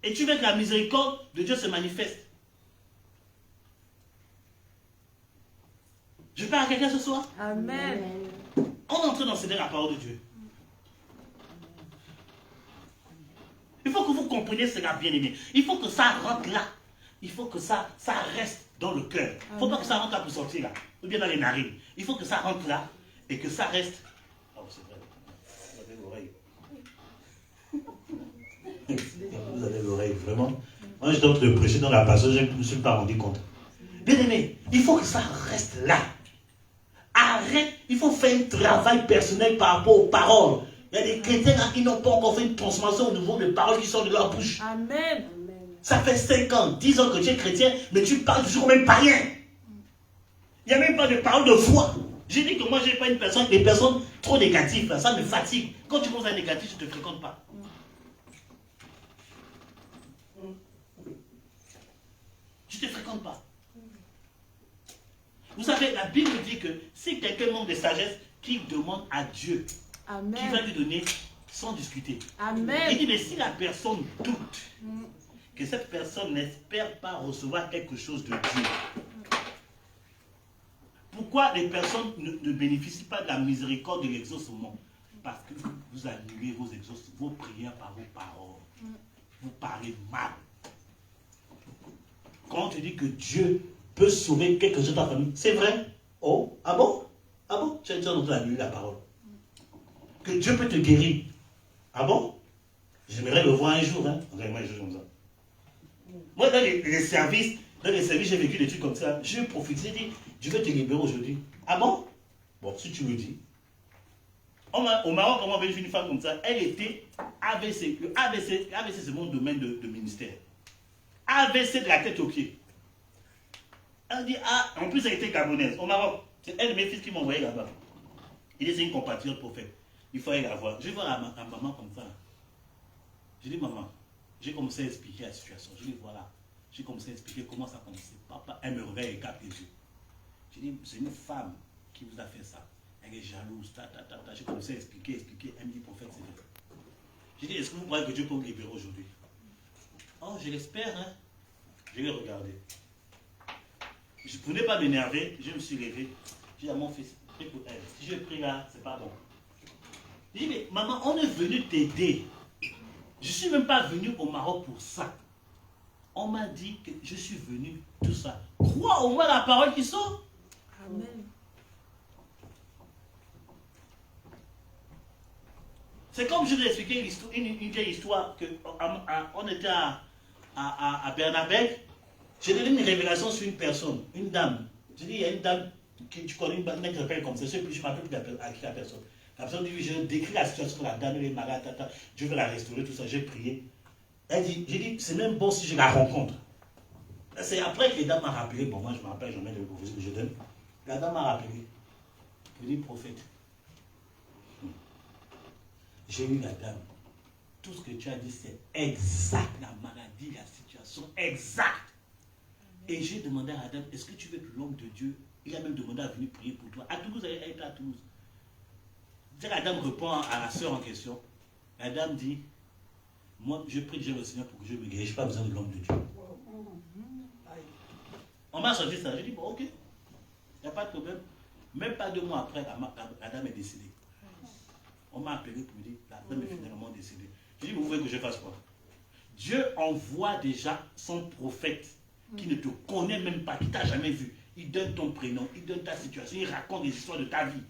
Et tu veux que la miséricorde de Dieu se manifeste. Je parle à quelqu'un ce soir? Amen. On est en train d'enseigner la parole de Dieu. Il faut que vous compreniez cela, bien aimé. Il faut que ça rentre là. Il faut que ça reste dans le cœur. Il ne faut pas que ça rentre là pour sortir là. Ou bien dans les narines. Il faut que ça rentre là et que ça reste. Oh, c'est vrai. Vous avez l'oreille. Vous avez l'oreille, vraiment. Moi, je dois te prêcher dans la passion, je ne me suis pas rendu compte. Bien aimé, il faut que ça reste là. Arrête, il faut faire un travail personnel par rapport aux paroles. Il y a des chrétiens là qui n'ont pas encore fait une transformation au niveau des paroles qui sortent de leur bouche. Amen. Ça fait 5 ans, 10 ans que tu es chrétien, mais tu parles toujours même pas rien. Il n'y a même pas de parole de foi. J'ai dit que moi, je n'ai pas une personne, des personnes trop négatives, là, ça me fatigue. Quand tu commences à être négatif, je ne te fréquente pas. Je ne te fréquente pas. Vous savez, la Bible dit que si quelqu'un manque de sagesse, qu'il demande à Dieu, Amen. qui va lui donner sans discuter. Amen. Il dit, mais si la personne doute, que cette personne n'espère pas recevoir quelque chose de Dieu. Pourquoi les personnes ne bénéficient pas de la miséricorde de l'exaucement? Parce que vous annulez vos prières par vos paroles. Vous parlez mal. Quand tu dis que Dieu peut sauver quelque chose de ta famille, c'est vrai. Oh, ah bon? Ah bon? Tu as déjà entendu la parole. Que Dieu peut te guérir. Ah bon? J'aimerais le voir un jour, hein? Vraiment un jour comme ça. Moi, dans les services, j'ai vécu des trucs comme ça. J'ai profité, j'ai dit, je vais te libérer aujourd'hui. Ah bon? Bon, si tu le dis. Au Maroc, on m'a vu une femme comme ça. Elle était AVC. Le AVC, c'est mon domaine de ministère. AVC de la tête aux pieds. Elle dit, ah, en plus elle était gabonaise. Au Maroc, c'est elle et mes fils qui m'ont envoyé là-bas. Il dit, c'est une compatriote prophète. Il faut aller la voir. Je vais voir la maman comme ça. Je dis, maman, j'ai commencé à expliquer la situation. Je dis, voilà. J'ai commencé à expliquer comment ça a commencé. Papa, elle me réveille et capte les yeux. Je dis, c'est une femme qui vous a fait ça. Elle est jalouse, J'ai commencé à expliquer. Elle me dit, prophète, c'est vrai. Je dis, est-ce que vous croyez que Dieu peut vous libérer aujourd'hui? Oh, je l'espère, hein. Je l'ai regardé. Je ne voulais pas m'énerver, je me suis levé. J'ai dit à mon fils, prie pour elle. Si je prie là, c'est pas bon. Je dis, mais maman, on est venu t'aider. Je ne suis même pas venu au Maroc pour ça. On m'a dit que je suis venu, tout ça. Crois au moins la parole qui sort. Amen. C'est comme je vous ai expliqué une vieille histoire que on était à Bernabé. J'ai donné une révélation sur une personne, une dame. J'ai dit, il y a une dame que tu connais, une dame qui s'appelle comme ça. Je ne m'appelle plus à qui la personne. La personne dit, je décris la situation de la dame, elle est malade, Dieu veut la restaurer, tout ça. J'ai prié. Elle dit, j'ai dit, c'est même bon si je la rencontre. C'est après que la dame m'a rappelé, bon, moi je me rappelle jamais de l'opposition que je donne. La dame m'a rappelé. Je dis, prophète, j'ai eu la dame. tout ce que tu as dit, c'est exact. La maladie, la situation, exact. Et j'ai demandé à Adam, est-ce que tu veux être l'homme de Dieu? Il a même demandé à venir prier pour toi. À Toulouse, elle était à Toulouse. Adam répond à la sœur en question. Adam dit, moi, je prie déjà le Seigneur pour que je me guérisse. Je n'ai pas besoin de l'homme de Dieu. On m'a sorti ça. J'ai dit, bon, ok, il n'y a pas de problème. Même pas 2 mois après, la dame est décédée. On m'a appelé pour me dire, la dame est finalement décédée. J'ai dit, vous voulez que je fasse quoi? Dieu envoie déjà son prophète qui ne te connaît même pas, qui ne t'a jamais vu. Il donne ton prénom, il donne ta situation, il raconte des histoires de ta vie.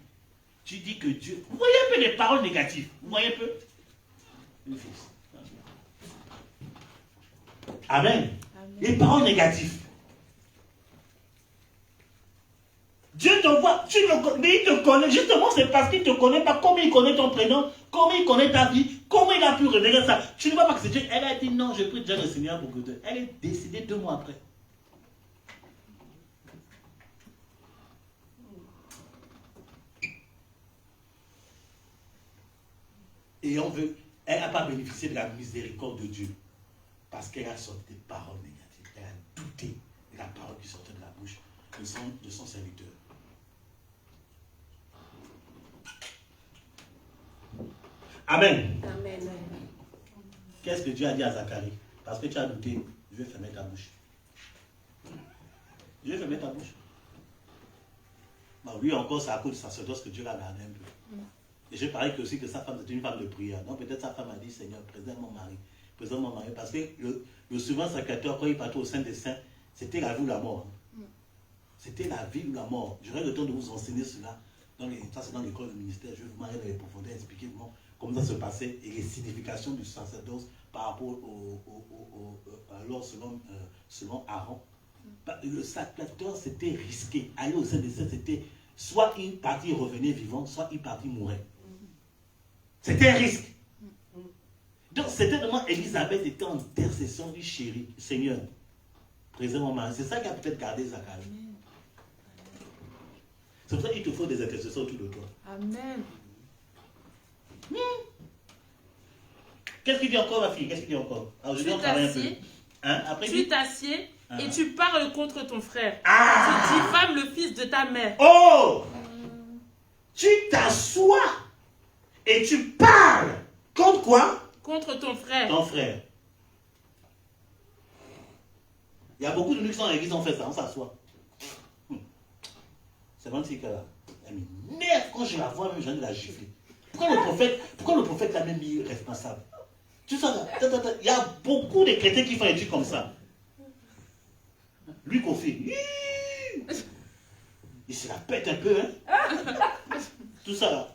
Tu dis que Dieu... Vous voyez un peu les paroles négatives? Vous voyez un peu? Amen. Les paroles négatives. Dieu t'envoie, mais il te connaît, justement c'est parce qu'il ne te connaît pas, comment il connaît ton prénom, comment il connaît ta vie, comment il a pu révéler ça. Tu ne vois pas que c'est Dieu. Elle a dit non, je prie déjà le Seigneur pour que Dieu. Elle est décédée 2 mois après. Et elle n'a pas bénéficié de la miséricorde de Dieu parce qu'elle a sorti des paroles négatives. Elle a douté de la parole qui sortait de la bouche de son serviteur. Amen. Amen. Qu'est-ce que Dieu a dit à Zacharie? Parce que tu as douté, je vais fermer ta bouche. Je vais fermer ta bouche. Bon, lui encore, c'est à cause du sacerdoce que Dieu l'a gardé un peu. Et je parie aussi que sa femme était une femme de prière. Donc peut-être sa femme a dit, Seigneur, présente mon mari. Présente mon mari. Parce que le souverain sacrificateur, quand il partait au sein des saints, c'était la vie ou la mort. C'était la vie ou la mort. J'aurai le temps de vous enseigner cela. Ça, c'est dans l'école du ministère. Je vais vous aller dans les profondeurs, expliquer comment ça se passait et les significations du sacerdoce par rapport alors selon Aaron. Le sacrificateur, c'était risqué. Aller au sein des saints, c'était soit une partie revenait vivant, soit une partie mourait. C'était un risque. Donc, c'était vraiment Élisabeth était en intercession du chéri, Seigneur. Présent mon mari. C'est ça qui a peut-être gardé Zacharie. C'est pour ça qu'il te faut des intercessions autour de toi. Amen. Qu'est-ce qu'il dit encore, ma fille? Qu'est-ce qu'il dit encore? Alors, je dis, on travaille un peu. Hein? Après, tu t'assieds et tu parles contre ton frère. Ah! Tu diffames le fils de ta mère. Oh! Tu t'assois et tu parles. Contre quoi? Contre ton frère. Ton frère. Il y a beaucoup de nous qui sont dans l'église, on fait ça, on s'assoit. C'est comme si que elle m'énerve quand je la vois, même j'ai envie de la gifler. Pourquoi le prophète l'a même mis responsable? Tu sais, il y a beaucoup de chrétiens qui font des trucs comme ça. Lui qu'on fait, il se la pète un peu, hein. Tout ça là.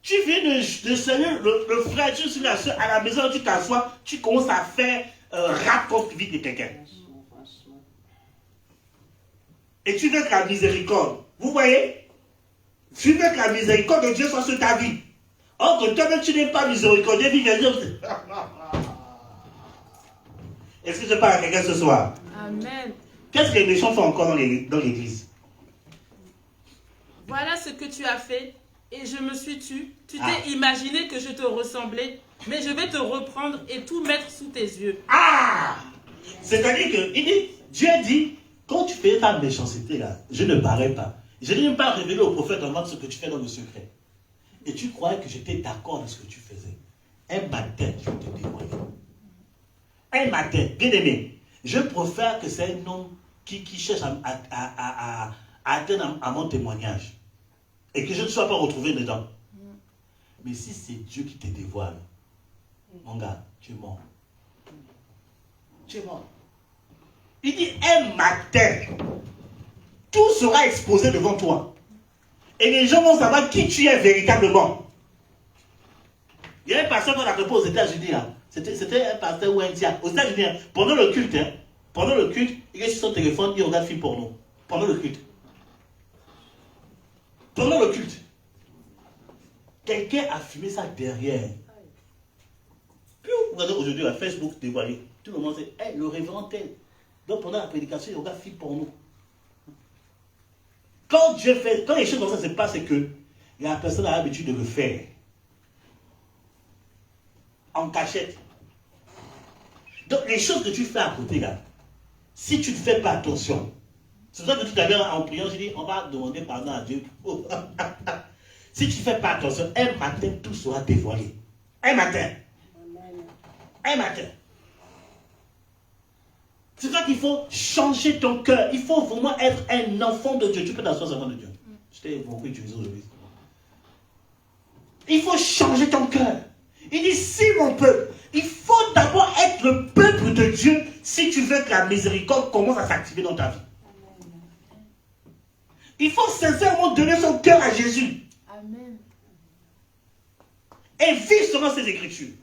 Tu viens de saluer le frère, tu suis la soeur, à la maison, tu t'assois, tu commences à faire rap contre vie de quelqu'un. Et tu veux que la miséricorde, vous voyez? Tu veux que la miséricorde de Dieu soit sur ta vie. Or que toi-même tu n'es pas miséricordieux, est-ce que je parle à quelqu'un ce soir? Amen. Qu'est-ce que les méchants font encore dans l'église? Voilà ce que tu as fait et je me suis tue. Tu t'es imaginé que je te ressemblais, mais je vais te reprendre et tout mettre sous tes yeux. Ah! C'est-à-dire que Dieu dit, quand tu fais ta méchanceté là, je ne parais pas. Je n'ai même pas révélé au prophète en ce que tu fais dans le secret. Et tu croyais que j'étais d'accord dans ce que tu faisais. Un matin, je vais te dévoiler. Un matin, bien aimé, je préfère que c'est un homme qui cherche à atteindre à mon témoignage. Et que je ne sois pas retrouvé dedans. Mais si c'est Dieu qui te dévoile, mon gars, tu es mort. Tu es mort. Il dit, un matin, tout sera exposé devant toi. Et les gens vont savoir qui tu es véritablement. Il y a un pasteur qu'on a repris aux États-Unis. C'était un pasteur ou un diable. Aux États-Unis, pendant le culte, il est sur son téléphone, il regarde film porno. Pendant le culte. Pendant le culte. Quelqu'un a filmé ça derrière. Puis vous regardez aujourd'hui à Facebook dévoilé. Tout le monde sait, hey, le révérend tel. Donc pendant la prédication, il regarde film porno. Quand les choses comme ça se passent, c'est que la personne a l'habitude de le faire. en cachette. Donc les choses que tu fais à côté là, si tu ne fais pas attention, c'est pour ça que tout à l'heure en priant, j'ai dit, on va demander pardon à Dieu. Si tu ne fais pas attention, un matin, tout sera dévoilé. Un matin. Un matin. C'est ça qu'il faut changer ton cœur. Il faut vraiment être un enfant de Dieu. Tu peux t'asseoir enfant de Dieu. Je t'ai beaucoup utilisé aujourd'hui. Il faut changer ton cœur. Il dit, si mon peuple, il faut d'abord être le peuple de Dieu si tu veux que la miséricorde commence à s'activer dans ta vie. Il faut sincèrement donner son cœur à Jésus. Amen. Et vivre selon ses écritures.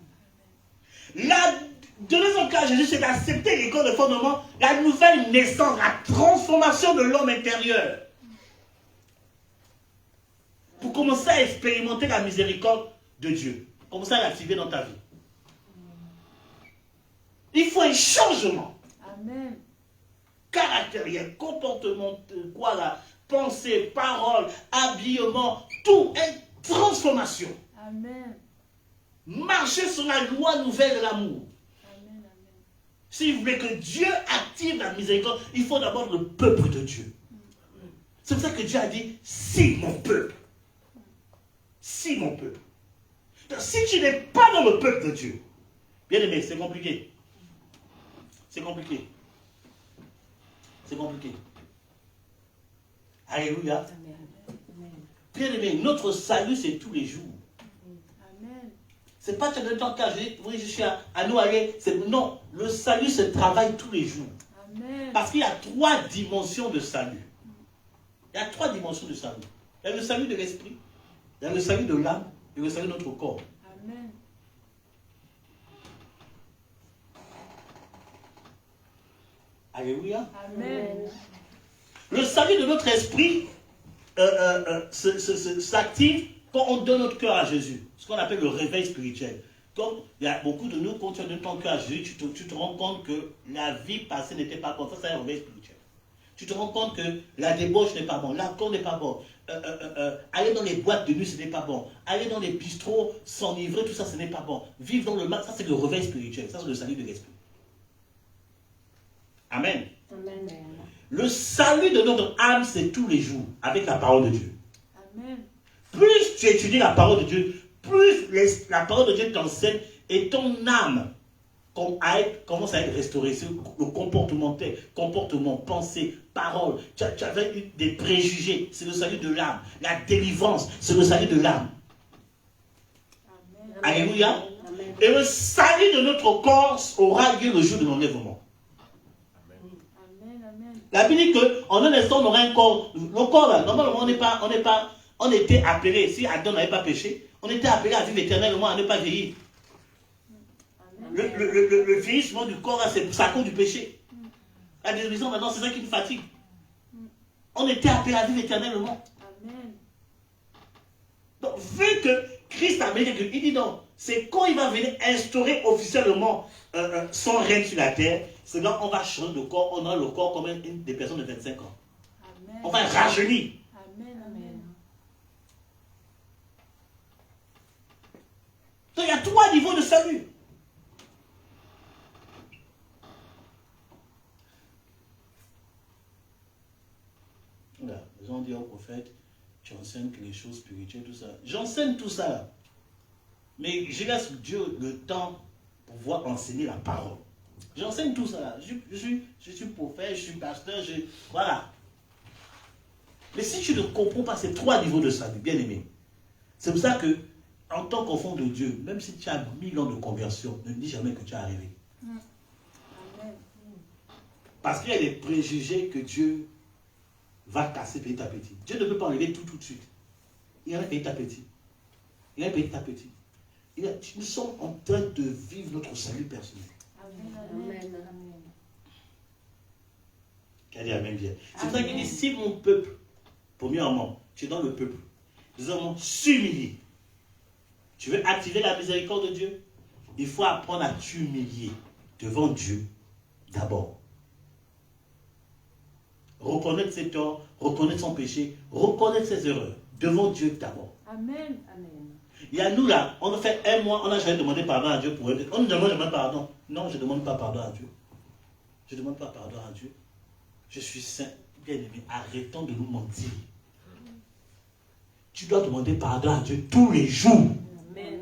Donner son cœur à Jésus, c'est d'accepter l'école de fondement, la nouvelle naissance, la transformation de l'homme intérieur. Pour commencer à expérimenter la miséricorde de Dieu. Commencer à l'activer dans ta vie. Il faut un changement. Amen. Caractériel, comportement, quoi là, pensée, parole, habillement, tout, une transformation. Amen. Marcher sur la loi nouvelle de l'amour. Amen. Amen. Si vous voulez que Dieu active la miséricorde, il faut d'abord le peuple de Dieu. C'est pour ça que Dieu a dit, si mon peuple. Si mon peuple. Donc, si tu n'es pas dans le peuple de Dieu, bien aimé, c'est compliqué. C'est compliqué. C'est compliqué. Alléluia. Bien aimé, notre salut, c'est tous les jours. Amen. C'est pas que de temps qu'à oui, je suis à nous aller. Non, le salut se travaille tous les jours. Amen. Parce qu'il y a 3 dimensions de salut. Il y a 3 dimensions de salut. Il y a le salut de l'esprit, il y a le salut de l'âme et le salut de notre corps. Amen. Alléluia. Amen. Le salut de notre esprit s'active quand on donne notre cœur à Jésus. Ce qu'on appelle le réveil spirituel. Donc, il y a beaucoup de nous, quand tu donnes ton cœur à Jésus, tu te rends compte que la vie passée n'était pas bonne. Ça, c'est un réveil spirituel. Tu te rends compte que la débauche n'est pas bon, l'accord n'est pas bon. Aller dans les boîtes de nuit, ce n'est pas bon. Aller dans les bistrots, s'enivrer, tout ça, ce n'est pas bon. Vivre dans le mal, ça, c'est le réveil spirituel. Ça, c'est le salut de l'esprit. Amen. Amen. Le salut de notre âme, c'est tous les jours, avec la parole de Dieu. Amen. Plus tu étudies la parole de Dieu, plus la parole de Dieu t'enseigne et ton âme commence à être restaurée. C'est le comportement, pensée, parole. Tu avais eu des préjugés, c'est le salut de l'âme. La délivrance, c'est le salut de l'âme. Amen. Alléluia. Amen. Et le salut de notre corps aura lieu le jour de l'enlèvement. Amen. Amen. La Bible dit qu'en un instant, on aura un corps. Le corps, là, normalement, on était appelé, si Adam n'avait pas péché, on était appelé à vivre éternellement, à ne pas vieillir. Amen. Le vieillissement du corps, là, c'est à cause du péché. La désobéissance, maintenant, c'est ça qui nous fatigue. On était appelé à vivre éternellement. Amen. Donc, vu que Christ a dit, il dit non, c'est quand il va venir instaurer officiellement son règne sur la terre, c'est là qu'on va changer de corps, on a le corps comme des personnes de 25 ans. Amen. On va rajeunir. Amen. Amen. Donc, il y a 3 niveaux de salut. Voilà, les gens disent au prophète, tu enseignes les choses spirituelles, tout ça. J'enseigne tout ça. Mais je laisse Dieu le temps pour pouvoir enseigner la parole. J'enseigne tout ça. Je suis prophète, je suis pasteur, voilà. Mais si tu ne comprends pas ces 3 niveaux de salut, bien aimé, c'est pour ça que, en tant qu'enfant de Dieu, même si tu as 1000 ans de conversion, ne dis jamais que tu es arrivé. Amen. Parce qu'il y a des préjugés que Dieu va casser petit à petit. Dieu ne peut pas enlever tout de suite. Il y en a petit à petit. Il y en a petit à petit. Nous sommes en train de vivre notre salut personnel. Amen. Qui a dit Amen bien. C'est pour ça qu'il dit, si mon peuple, premièrement, tu es dans le peuple, deuxièmement, s'humilier. Tu veux activer la miséricorde de Dieu? Il faut apprendre à t'humilier devant Dieu d'abord. Reconnaître ses torts, reconnaître son péché, reconnaître ses erreurs devant Dieu d'abord. Amen. Amen. Il y a nous là, on a fait un mois, on n'a jamais demandé pardon à Dieu pour eux. On ne demande jamais pardon. Non, je ne demande pas pardon à Dieu. Je ne demande pas pardon à Dieu. Je suis saint. Bien aimé, arrêtons de nous mentir. Tu dois demander pardon à Dieu tous les jours. Amen.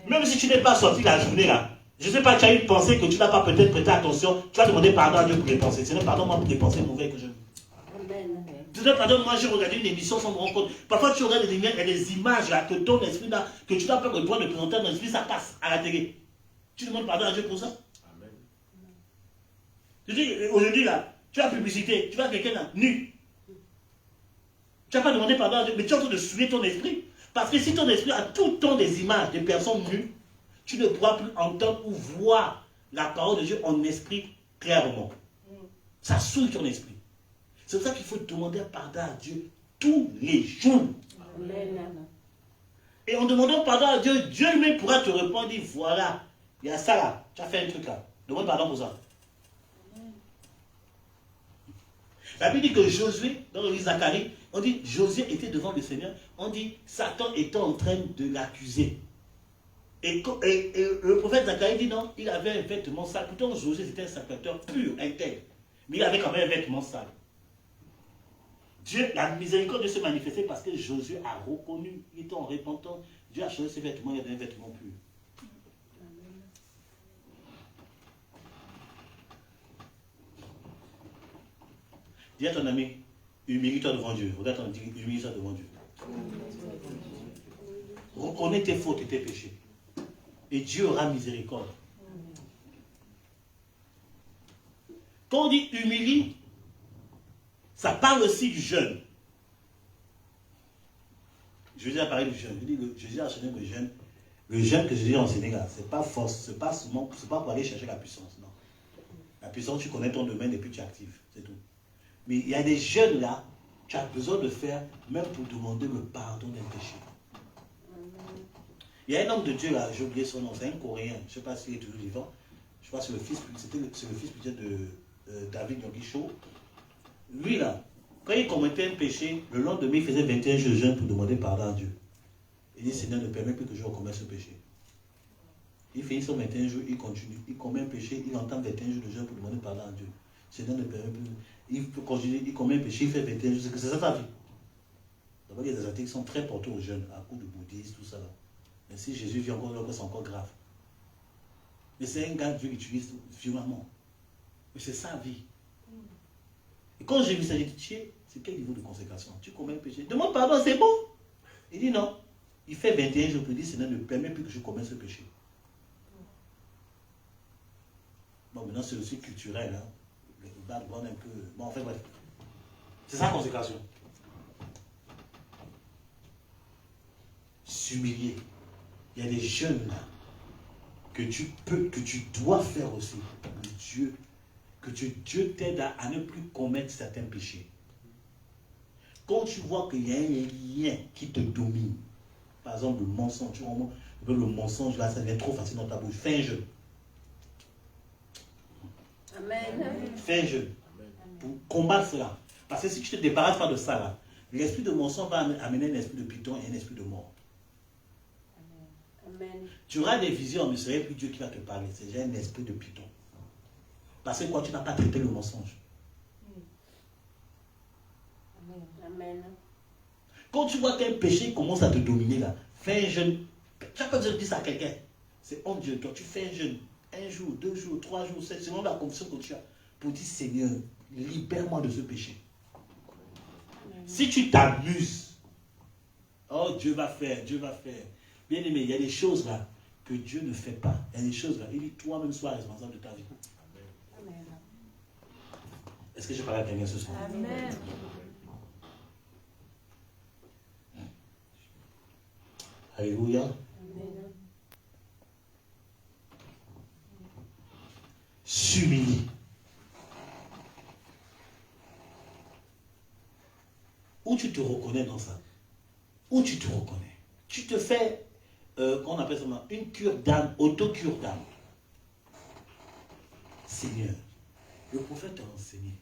Même si tu n'es pas sorti la journée là. Je ne sais pas, tu as une pensée que tu n'as pas peut-être prêté attention. Tu vas demander pardon à Dieu pour les pensées. Ce n'est pardon-moi pour les pensées mauvaises que je veux. Tu dois pardon, moi j'ai regardé une émission sans me rendre compte. Parfois tu regardes des images là, que ton esprit là, que tu n'as pas le droit de présenter dans l'esprit, ça passe à la télé. Tu demandes pardon à Dieu pour ça. Amen. Je dis, aujourd'hui là, tu as publicité, tu vois quelqu'un là, nu. Tu n'as pas demandé pardon à Dieu, mais tu es en train de souiller ton esprit. Parce que si ton esprit a tout le temps des images de personnes nues, tu ne pourras plus entendre ou voir la parole de Dieu en esprit clairement. Ça souille ton esprit. C'est pour ça qu'il faut demander pardon à Dieu tous les jours. Amen. Et en demandant pardon à Dieu, Dieu lui pourra te répondre, dit voilà, il y a ça là, tu as fait un truc là. Demande pardon pour ça. La Bible dit que Josué, dans le livre Zacharie, on dit Josué était devant le Seigneur, on dit Satan était en train de l'accuser. Et le prophète Zacharie dit non, il avait un vêtement sale. Pourtant Josué c'était un sacrificateur pur, intègre. Mais il avait quand même un vêtement sale. Dieu, la miséricorde de se manifester parce que Josué a reconnu, il était en repentant. Dieu a changé ses vêtements, il y avait un vêtement pur. Dis à ton ami, humilie-toi devant Dieu. Regarde ton ami, humilie-toi devant Dieu. Reconnais tes fautes et tes péchés. Et Dieu aura miséricorde. Quand on dit humilie, ça parle aussi du jeûne. Jésus a parlé du jeûne. Jésus a enseigné le jeûne. Le jeûne que Jésus a enseigné là, ce n'est pas force, ce n'est pas pour aller chercher la puissance. Non. La puissance, tu connais ton domaine et puis tu actives. C'est tout. Mais il y a des jeûnes là, tu as besoin de faire, même pour demander le pardon d'un péché. Il y a un homme de Dieu là, j'ai oublié son nom, c'est un Coréen, je ne sais pas s'il est toujours vivant. Je crois que c'est le fils peut-être de David Yongisho. Lui là, quand il commettait un péché, le lendemain il faisait 21 jours de jeûne pour demander pardon à Dieu. Il dit Seigneur, ne permets plus que je recommette ce péché. Il finit son 21 jours, il continue, il commet un péché, il entame 21 jours de jeûne pour demander pardon à Dieu. Seigneur ne permet plus. Il peut continuer, il commet un péché, il fait 21 jours, c'est ça sa vie. D'abord, il y a des athées qui sont très portés aux jeunes, à cause du bouddhisme, tout ça. Mais si Jésus vit encore, c'est encore grave. Mais c'est un gars que Dieu utilise violemment. Mais c'est sa vie. Et quand j'ai vu ça, j'ai dit, tiens, c'est quel niveau de consécration? Tu commets un péché. Demande pardon, c'est bon. Il dit non. Il fait 21 jours, il dit, Seigneur, ne permet plus que je commette ce péché. Bon, maintenant, c'est aussi culturel. Hein. Le background un peu. Bon, en fait, bref. C'est ça la consécration. S'humilier. Il y a des jeunes là que tu dois faire aussi. Que Dieu t'aide à ne plus commettre certains péchés. Quand tu vois qu'il y a un lien qui te domine, par exemple le mensonge, tu vois, le mensonge là, ça devient trop facile dans ta bouche. Fais un jeûne. Amen. Fais un jeûne. Pour combattre cela. Parce que si tu ne te débarrasses pas de ça là, l'esprit de mensonge va amener un esprit de python et un esprit de mort. Amen. Tu auras des visions, mais ce n'est plus Dieu qui va te parler. C'est déjà un esprit de python. Parce que quoi, tu n'as pas traité le mensonge. Amen. Quand tu vois qu'un péché commence à te dominer là, fais un jeûne. Tu n'as pas besoin de dire ça à quelqu'un. C'est en Dieu. Toi, tu fais un jeûne. 1 jour, 2 jours, 3 jours, 7, selon la conviction que tu as. Pour dire, Seigneur, libère-moi de ce péché. Amen. Si tu t'amuses, oh, Dieu va faire, Dieu va faire. Bien aimé, il y a des choses là que Dieu ne fait pas. Il y a des choses là. Il dit, toi-même, sois responsable de ta vie. Amen. Est-ce que je parle à quelqu'un ce soir? Amen. Alléluia. Amen. S'humilier. Où tu te reconnais dans ça? Où tu te reconnais? Tu te fais, on appelle ça une cure d'âme, auto-cure d'âme. Seigneur, le prophète t'a enseigné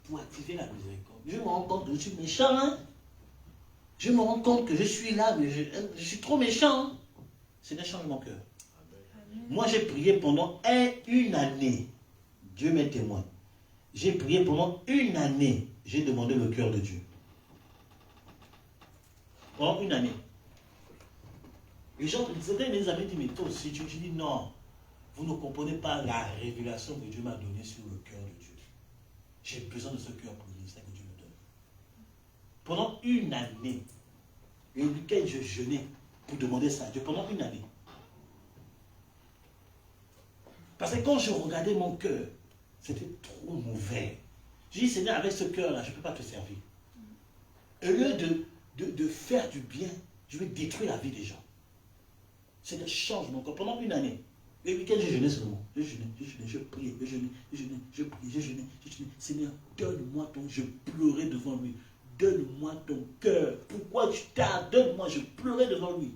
pour activer la miséricorde. Je me rends compte que je suis méchant, hein? Je me rends compte que je suis là, mais je suis trop méchant. Hein. Seigneur, change mon cœur. Moi, j'ai prié pendant une année. Dieu m'est témoin. J'ai prié pendant une année. J'ai demandé le cœur de Dieu. Pendant une année. Les gens, certains mes amis disent, mais toi aussi, tu dis non. Vous ne comprenez pas la révélation que Dieu m'a donnée sur le cœur de Dieu. J'ai besoin de ce cœur pour le ministère que Dieu me donne. Pendant une année, le week-end, je jeûnais pour demander ça à Dieu. Pendant une année. Parce que quand je regardais mon cœur, c'était trop mauvais. J'ai dit, Seigneur, avec ce cœur-là, je ne peux pas te servir. Au lieu de faire du bien, je vais détruire la vie des gens. Seigneur, change mon corps. Pendant une année, les week-ends, je jeûnais seulement. Je jeûnais, je priais, je jeûnais. Seigneur, donne-moi ton... Je pleurais devant lui. Donne-moi ton cœur. Pourquoi tu tardes? Donne-moi, je pleurais devant lui.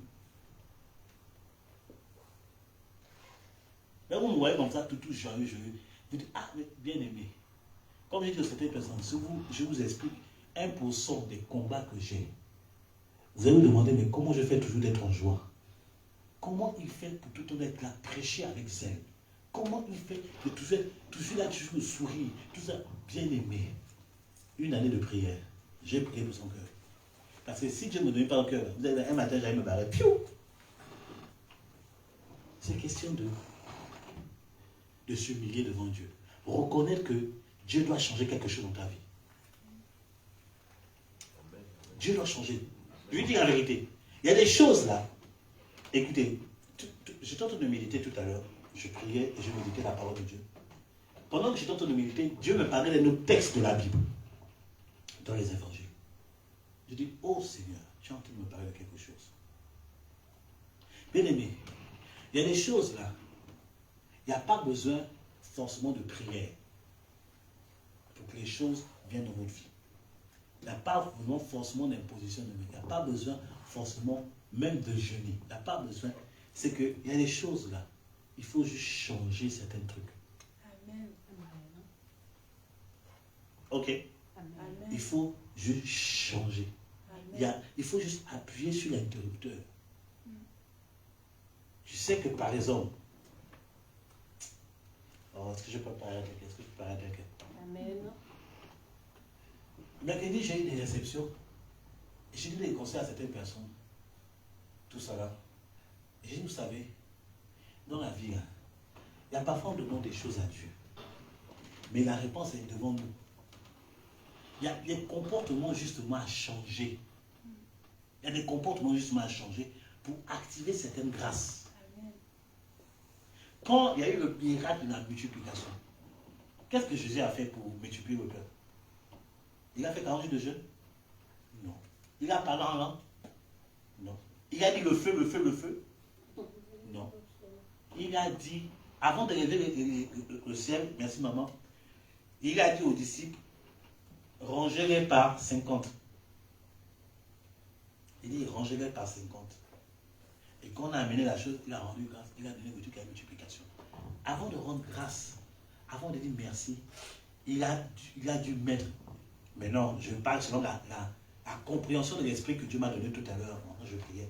Là, vous me voyez comme ça, tout joyeux, vous dites, ah, mais bien aimé. Comme j'ai dit à certaines personnes, je vous explique 1% des combats que j'ai. Vous allez vous demander, mais comment je fais toujours d'être en joie? Comment il fait pour tout le temps être là, prêcher avec zèle? Comment il fait de toujours là, toujours le sourire? Tout ça, bien aimé. Une année de prière, j'ai prié pour son cœur. Parce que si Dieu ne me donnait pas le cœur, vous allez, un matin, j'allais me barrer. Piou! C'est question de s'humilier devant Dieu. Reconnaître que Dieu doit changer quelque chose dans ta vie. Dieu doit changer. Je vais dire la vérité. Il y a des choses là. Écoutez, j'étais en train de méditer tout à l'heure. Je priais et je méditais la parole de Dieu. Pendant que j'étais en train de méditer, Dieu me parlait d'un autre texte de la Bible. Dans les évangiles. Je dis, oh Seigneur, tu es en train de me parler de quelque chose. Bien aimé, il y a des choses là. Il n'y a pas besoin forcément de prière pour que les choses viennent dans votre vie. Il n'y a pas vraiment forcément d'imposition de main. Il n'y a pas besoin forcément même de jeûner. Il n'y a pas besoin. C'est qu'il y a des choses là. Il faut juste changer certains trucs. Amen. Ok. Amen. Il faut juste changer. Il faut juste appuyer sur l'interrupteur. Je sais que par exemple, est-ce que je peux parler à quelqu'un? Est-ce que je peux parler à quelqu'un? Amen. Mercredi, j'ai eu des réceptions. J'ai donné des conseils à certaines personnes. Tout ça là. Et j'ai dit, vous savez, dans la vie, il y a parfois on demande des choses à Dieu. Mais la réponse est devant nous. Il y a des comportements justement à changer. Il y a des comportements justement à changer pour activer certaines grâces. Quand il y a eu le miracle de la multiplication, qu'est-ce que Jésus a fait pour multiplier le peuple? Il a fait 40 jours de jeûne? Non. Il a parlé en langue? Non. Il a dit le feu, le feu, le feu? Non. Il a dit, avant de lever le ciel, merci maman, il a dit aux disciples, rangez-les par 50. Il dit, rangez-les par 50. Et quand on a amené la chose, il a rendu grâce, il a donné le truc à la multiplication. Avant de rendre grâce, avant de dire merci, il a dû mettre. Mais non, je parle selon la compréhension de l'esprit que Dieu m'a donné tout à l'heure quand je priais.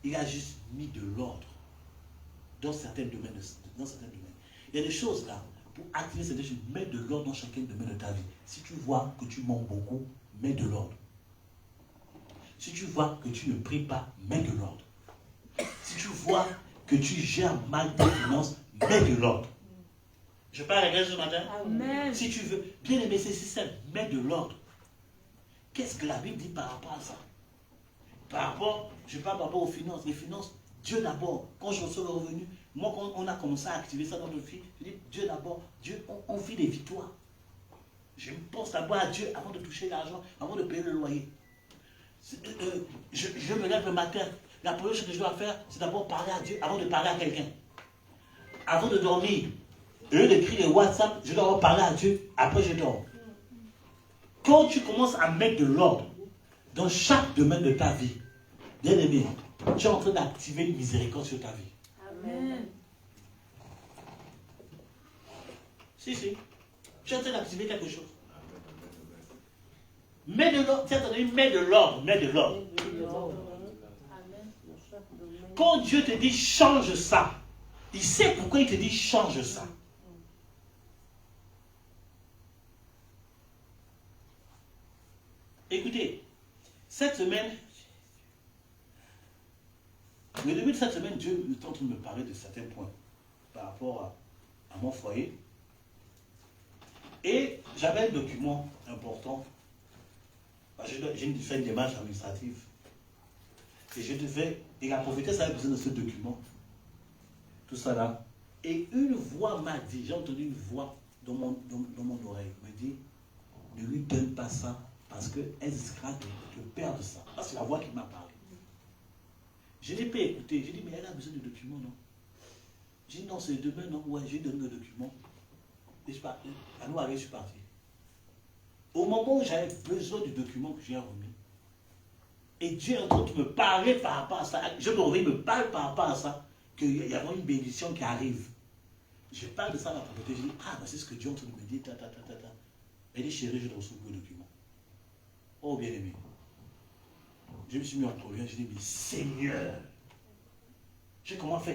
Il a juste mis de l'ordre dans certains domaines. Il y a des choses là, pour activer ces choses, mets de l'ordre dans chacun domaine de ta vie. Si tu vois que tu manques beaucoup, mets de l'ordre. Si tu vois que tu ne pries pas, mets de l'ordre. Si tu vois que tu gères mal tes finances, mets de l'ordre. Je parle à quelqu'un ce matin. Amen. Si tu veux, bien aimé, c'est simple, mets de l'ordre. Qu'est-ce que la Bible dit par rapport à ça? Par rapport, je parle par rapport aux finances. Les finances, Dieu d'abord. Quand je reçois le revenu, moi, quand on a commencé à activer ça dans notre vie, je dis Dieu d'abord. Dieu, on vit des victoires. Je pense d'abord à Dieu avant de toucher l'argent, avant de payer le loyer. Je me lève le matin. La première chose que je dois faire, c'est d'abord parler à Dieu avant de parler à quelqu'un. Avant de dormir, au lieu d'écrire le WhatsApp, je dois d'abord parler à Dieu, après je dors. Quand tu commences à mettre de l'ordre dans chaque domaine de ta vie, bien aimé, tu es en train d'activer une miséricorde sur ta vie. Amen. Si. Tu es en train d'activer quelque chose. Mets de l'ordre. Mets de l'ordre. Mets de l'ordre. Quand Dieu te dit change ça, il sait pourquoi il te dit change ça. Écoutez, cette semaine, au début de cette semaine, Dieu est en train de me parler de certains points par rapport à mon foyer. Et j'avais un document important. J'ai fait une démarche administrative. Et la prophétesse avait besoin de ce document. Tout ça là. Et une voix m'a dit, j'ai entendu une voix dans mon oreille, me dit, ne lui donne pas ça, parce qu'elle risquera de perdre ça. Ça, c'est la voix qui m'a parlé. Je n'ai pas écouté. J'ai dit, mais elle a besoin de documents, non? J'ai dit, non, c'est demain, non? Ouais, j'ai donné le document. Et je suis parti. À nous, je suis parti. Au moment où j'avais besoin du document que j'ai remis, et Dieu est en train de me parler par rapport à ça. Je me réveille, me parle par rapport à ça, qu'il y a une bénédiction qui arrive. Je parle de ça à la propriété. Je dis, ah, c'est ce que Dieu est en train de me dire, Elle dit, chérie, je dois recevoir le document. Oh, bien aimé. Je me suis mis en problème, je dis, mais Seigneur, j'ai commencé à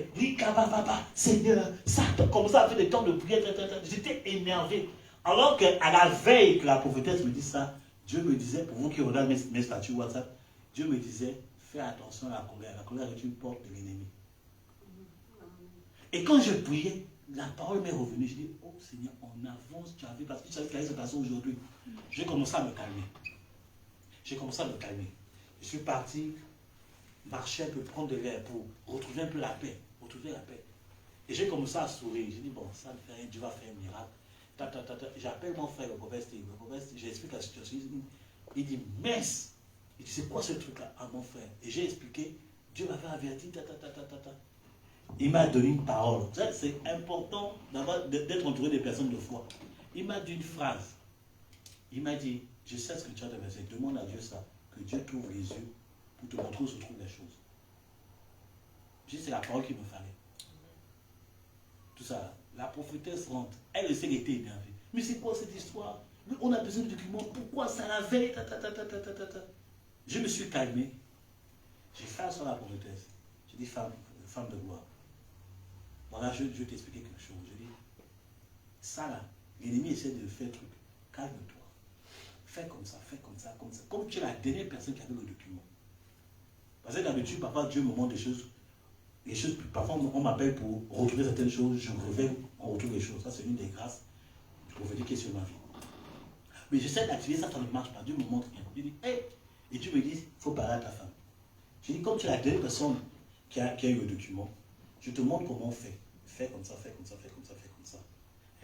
faire, Seigneur, ça, comme ça, fait des temps de prière, j'étais énervé. Alors qu'à la veille que la prophétesse me dit ça, Dieu me disait, pour vous qui regardez mes statuts WhatsApp, Dieu me disait, fais attention à la colère. La colère est une porte de l'ennemi. Et quand je priais, la parole m'est revenue. Je dis, oh Seigneur, on avance, tu as vu, parce que tu savais qu'il allait se passer aujourd'hui. J'ai commencé à me calmer. Je suis parti marcher un peu, prendre de l'air pour retrouver un peu la paix. Et j'ai commencé à sourire. J'ai dit, bon, ça ne fait rien, Dieu va faire un miracle. J'appelle mon frère, le prophète Steve. Le prophète, j'explique la situation. Il dit, mince. Il dit, c'est quoi ce truc-là à mon frère? Et j'ai expliqué, Dieu m'avait averti, Il m'a donné une parole. C'est important d'être entouré des personnes de foi. Il m'a dit une phrase. Il m'a dit, je sais ce que tu as de verser. Demande à Dieu ça. Que Dieu t'ouvre les yeux pour te montrer où se trouvent les choses. J'ai dit, c'est la parole qu'il me fallait. Tout ça. La prophétesse rentre. Elle sait qu'elle était énervée. Mais c'est quoi cette histoire? On a besoin de documents. Pourquoi ça la veille? Je me suis calmé. J'ai fait ça à la prophétesse. J'ai dit, femme de gloire. Voilà, je vais t'expliquer quelque chose. Je dis, ça là, l'ennemi essaie de faire truc. Calme-toi. Fais comme ça. Comme tu es la dernière personne qui avait le document. Parce que d'habitude, parfois Dieu me montre des choses. Parfois on m'appelle pour retrouver certaines choses. Je me réveille, on retrouve les choses. Ça, c'est une des grâces du prophète qui est sur ma vie. Mais j'essaie d'activer ça, ça ne marche pas. Dieu me montre rien. Je dis, hey! Et Dieu me dit, il faut parler à ta femme. Je dis, comme tu es la dernière personne qui a eu le document, je te montre comment on fait. Fais comme ça.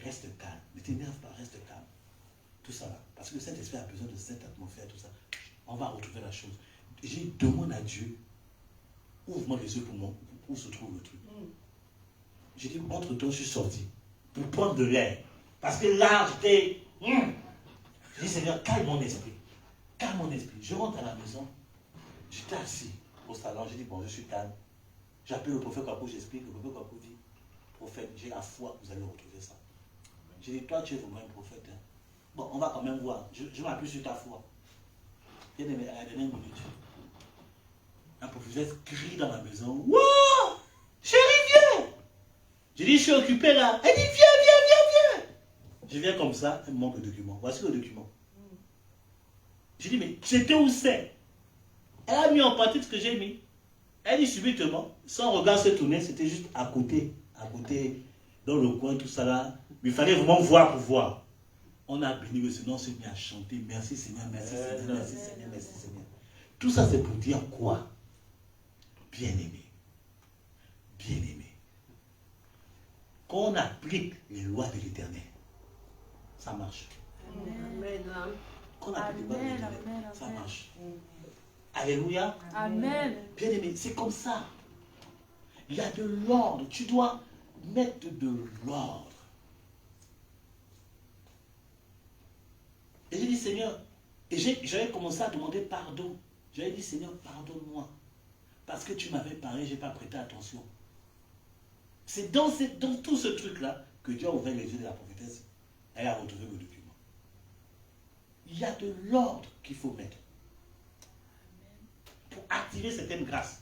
Reste calme. Ne t'énerve pas, reste calme. Tout ça là. Parce que le Saint-Esprit a besoin de cette atmosphère, tout ça. On va retrouver la chose. J'ai demandé à Dieu, ouvre-moi les yeux pour moi, où se trouve le truc. J'ai dit, entre-temps, je suis sorti pour prendre de l'air. Parce que là, j'étais... J'ai dit, Seigneur, calme mon esprit. Je rentre à la maison. J'étais assis au salon. J'ai dit, bon, je suis calme. J'appelle le prophète Kwaku, j'explique. Le prophète Kwaku dit, prophète, j'ai la foi, vous allez retrouver ça. J'ai dit, toi, tu es vraiment un prophète. Hein. Bon, on va quand même voir. Je m'appuie sur ta foi. Bien aimé, à la dernière minute, un prophète crie dans la maison. Wouah! Chérie, viens! J'ai dit, je suis occupé là. Elle dit, viens. Je viens comme ça, elle me manque le document. Voici le document. J'ai dit, mais c'était où c'est? Elle a mis en pratique ce que j'ai mis. Elle dit subitement, son regard se tournait, c'était juste à côté, dans le coin, tout ça là. Mais il fallait vraiment voir pour voir. On a béni le Seigneur, on s'est mis à chanter. Merci Seigneur, merci Seigneur. Tout ça, c'est pour dire quoi? Bien-aimé. Quand on applique les lois de l'Éternel, ça marche. Amen. Quand on applique les lois de l'Éternel, ça marche. Alléluia. Amen. Bien-aimé, c'est comme ça. Il y a de l'ordre. Tu dois mettre de l'ordre. Et j'ai dit, Seigneur, et j'avais commencé à demander pardon. J'avais dit, Seigneur, pardonne-moi. Parce que tu m'avais parlé, je n'ai pas prêté attention. C'est dans tout ce truc-là que Dieu a ouvert les yeux de la prophétesse. Elle a retrouvé le document. il y a de l'ordre qu'il faut mettre pour activer certaines grâces.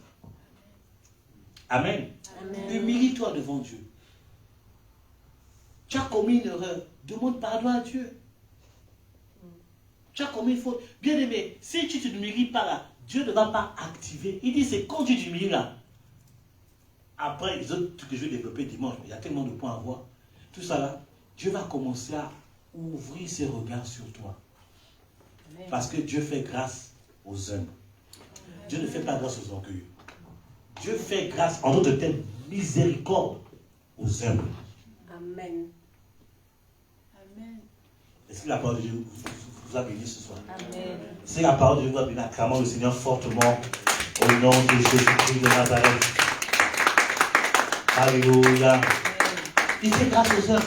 Amen. Amen. Humilie-toi devant Dieu. Tu as commis une erreur, demande pardon à Dieu. Tu as commis une faute. Bien aimé, si tu ne t'humilies pas là, Dieu ne va pas activer. Il dit, c'est quand tu t'humilies là. Après, les autres trucs que je vais développer dimanche, il y a tellement de points à voir. Tout ça là, Dieu va commencer à ouvrir ses regards sur toi. Parce que Dieu fait grâce aux humbles. Dieu ne fait pas grâce aux orgueilleux. Dieu fait grâce, en d'autres termes, miséricorde aux humbles. Amen. Amen. Est-ce que la parole de Dieu vous a béni ce soir? Amen. C'est la parole de Dieu vous a béni. Acclamons le Seigneur fortement au nom de Jésus-Christ de Nazareth. Alléluia. Il fait grâce aux hommes.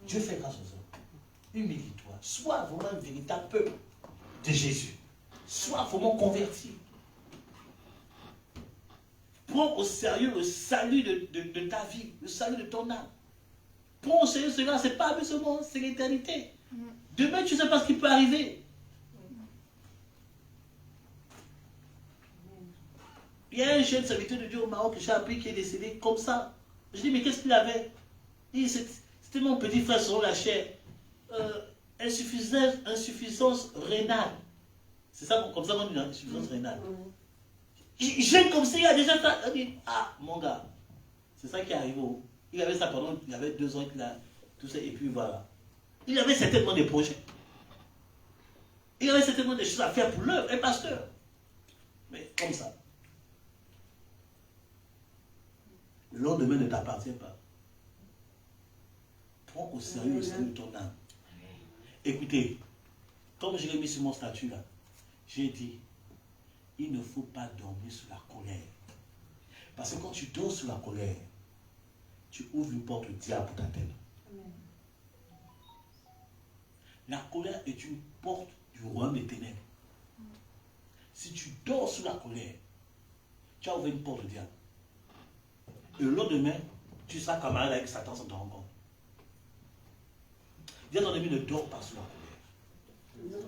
Dieu fait grâce aux hommes. Humilie-toi. Sois vraiment un véritable peuple de Jésus. Sois vraiment converti. Prends au sérieux le salut de ta vie, le salut de ton âme. Prends au sérieux cela, ce n'est pas amusement, c'est l'éternité. Demain, tu ne sais pas ce qui peut arriver. Il y a un jeune serviteur de Dieu au Maroc que j'ai appris qui est décédé comme ça. Je dis, mais qu'est-ce qu'il avait? Il dit, c'était mon petit frère selon la chair. Insuffisance rénale. C'est ça, comme ça qu'on dit, insuffisance rénale. Jeune comme ça, il a déjà ça. Il dit, ah, mon gars, c'est ça qui est arrivé. Il avait ça pendant, il avait 2 ans qu'il a tout ça, et puis voilà. Il avait certainement des projets. Il avait certainement des choses à faire pour l'œuvre, un pasteur. Mais comme ça. Le lendemain ne t'appartient pas. Prends au sérieux le salut de ton âme. Écoutez, comme je l'ai mis sur mon statut là, j'ai dit, il ne faut pas dormir sous la colère. Parce que quand tu dors sous la colère, tu ouvres une porte au diable pour t'atteindre. La colère est une porte du royaume des ténèbres. Si tu dors sous la colère, tu as ouvert une porte au diable. Et le lendemain, tu seras camarade avec Satan sans te rendre compte. Dis à ton ami, ne dors pas sous la colère.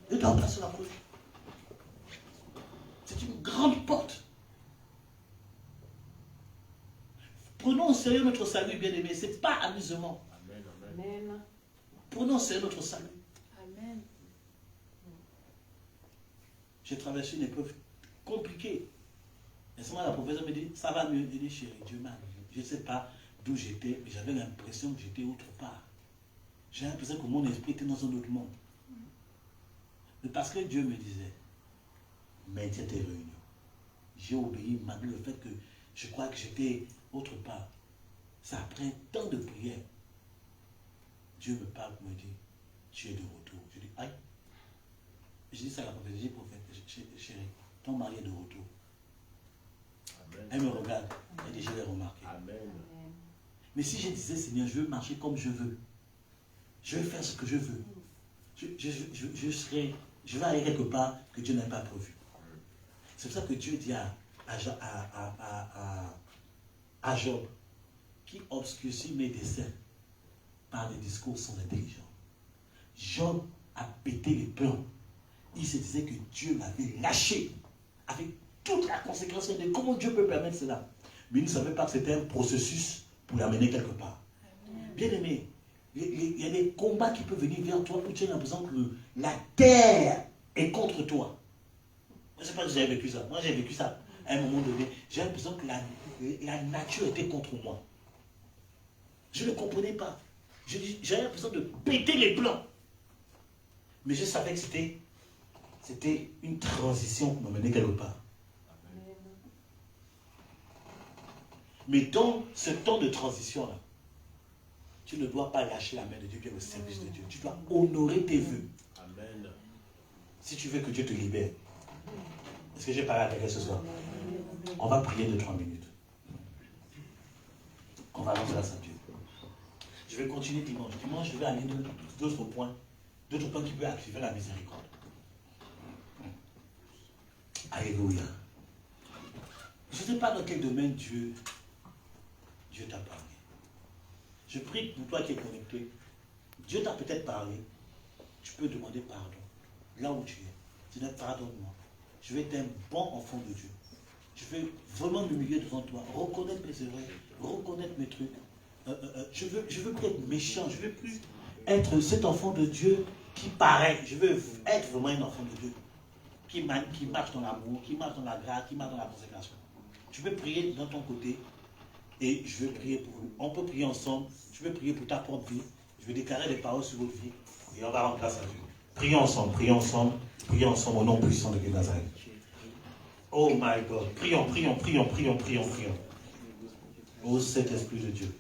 Ne dors pas sous la colère. C'est une grande porte. Prenons au sérieux notre salut, bien-aimé. Ce n'est pas amusement. Amen. Prenons au sérieux notre salut. Amen. J'ai traversé une épreuve compliquée. Et souvent, la professeure me dit, ça va mieux. Je dis, chérie, Dieu m'a amené. Je ne sais pas d'où j'étais, mais j'avais l'impression que j'étais autre part. J'ai l'impression que mon esprit était dans un autre monde. Mais parce que Dieu me disait, maintiens tes réunions. J'ai obéi malgré le fait que je crois que j'étais autre part. Ça après tant de prières. Dieu me parle, me dit, tu es de retour. Je dis, aïe. Je dis ça à la prophète, je dis, prophète, chérie, ton mari est de retour. Amen. Elle me regarde, elle dit, je l'ai remarqué. Amen. Mais si je disais, Seigneur, je veux marcher comme je veux, je vais faire ce que je veux, je vais aller quelque part que Dieu n'a pas prévu. C'est pour ça que Dieu dit à Job, qui obscurcit mes desseins par des discours sans intelligence. Job a pété les plombs. Il se disait que Dieu l'avait lâché avec toute la conséquence de comment Dieu peut permettre cela. Mais il ne savait pas que c'était un processus pour l'amener quelque part. Bien aimé, il y a des combats qui peuvent venir vers toi où tu as l'impression que la terre est contre toi. Je ne sais pas si vous avez vécu ça. Moi, j'ai vécu ça à un moment donné. J'ai l'impression que la nature était contre moi. Je ne comprenais pas. J'avais l'impression de péter les plombs. Mais je savais que c'était une transition pour m'amener quelque part. Mais dans ce temps de transition-là, tu ne dois pas lâcher la main de Dieu qui est au service de Dieu. Tu dois honorer tes vœux. Amen. Si tu veux que Dieu te libère. Est-ce que j'ai parlé à quelqu'un ce soir? On va prier 2-3 minutes. On va rendre grâce à Dieu. Je vais continuer dimanche. Dimanche, je vais aller d'autres points. D'autres points qui peuvent activer la miséricorde. Alléluia. Je ne sais pas dans quel domaine Dieu t'a parlé. Je prie pour toi qui es connecté. Dieu t'a peut-être parlé. Tu peux demander pardon. Là où tu es. Seigneur, pardonne-moi. Je vais être un bon enfant de Dieu. Je vais vraiment m'humilier devant toi. Reconnaître mes erreurs. Reconnaître mes trucs. Je veux plus être méchant. Je veux plus être cet enfant de Dieu qui paraît. Je veux être vraiment un enfant de Dieu. Qui marche dans l'amour, qui marche dans la grâce, qui marche dans la consécration. Tu peux prier dans ton côté. Et je veux prier pour vous. On peut prier ensemble. Je veux prier pour ta propre vie. Je vais déclarer des paroles sur votre vie. Et on va rendre grâce à Dieu. Prions ensemble, prions ensemble. Prions ensemble au nom puissant de Dieu Nazareth. Oh my God. Prions. Oh Saint-Esprit de Dieu.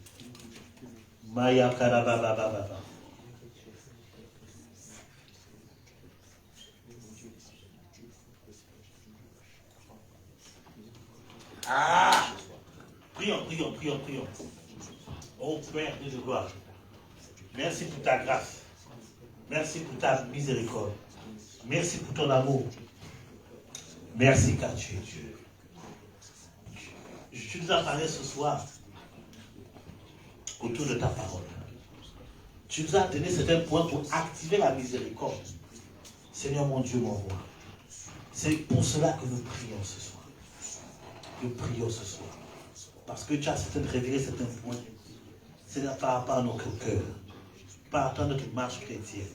Maya Karababababa. Ah! Prions. Oh Père de gloire. Merci pour ta grâce. Merci pour ta miséricorde. Merci pour ton amour. Merci car tu es Dieu. Tu nous as parlé ce soir autour de ta parole. Tu nous as donné certains points pour activer la miséricorde. Seigneur mon Dieu, mon roi. C'est pour cela que nous prions ce soir. Nous prions ce soir. Parce que tu as révélé certains points. C'est par rapport à notre cœur. Par rapport à notre marche chrétienne.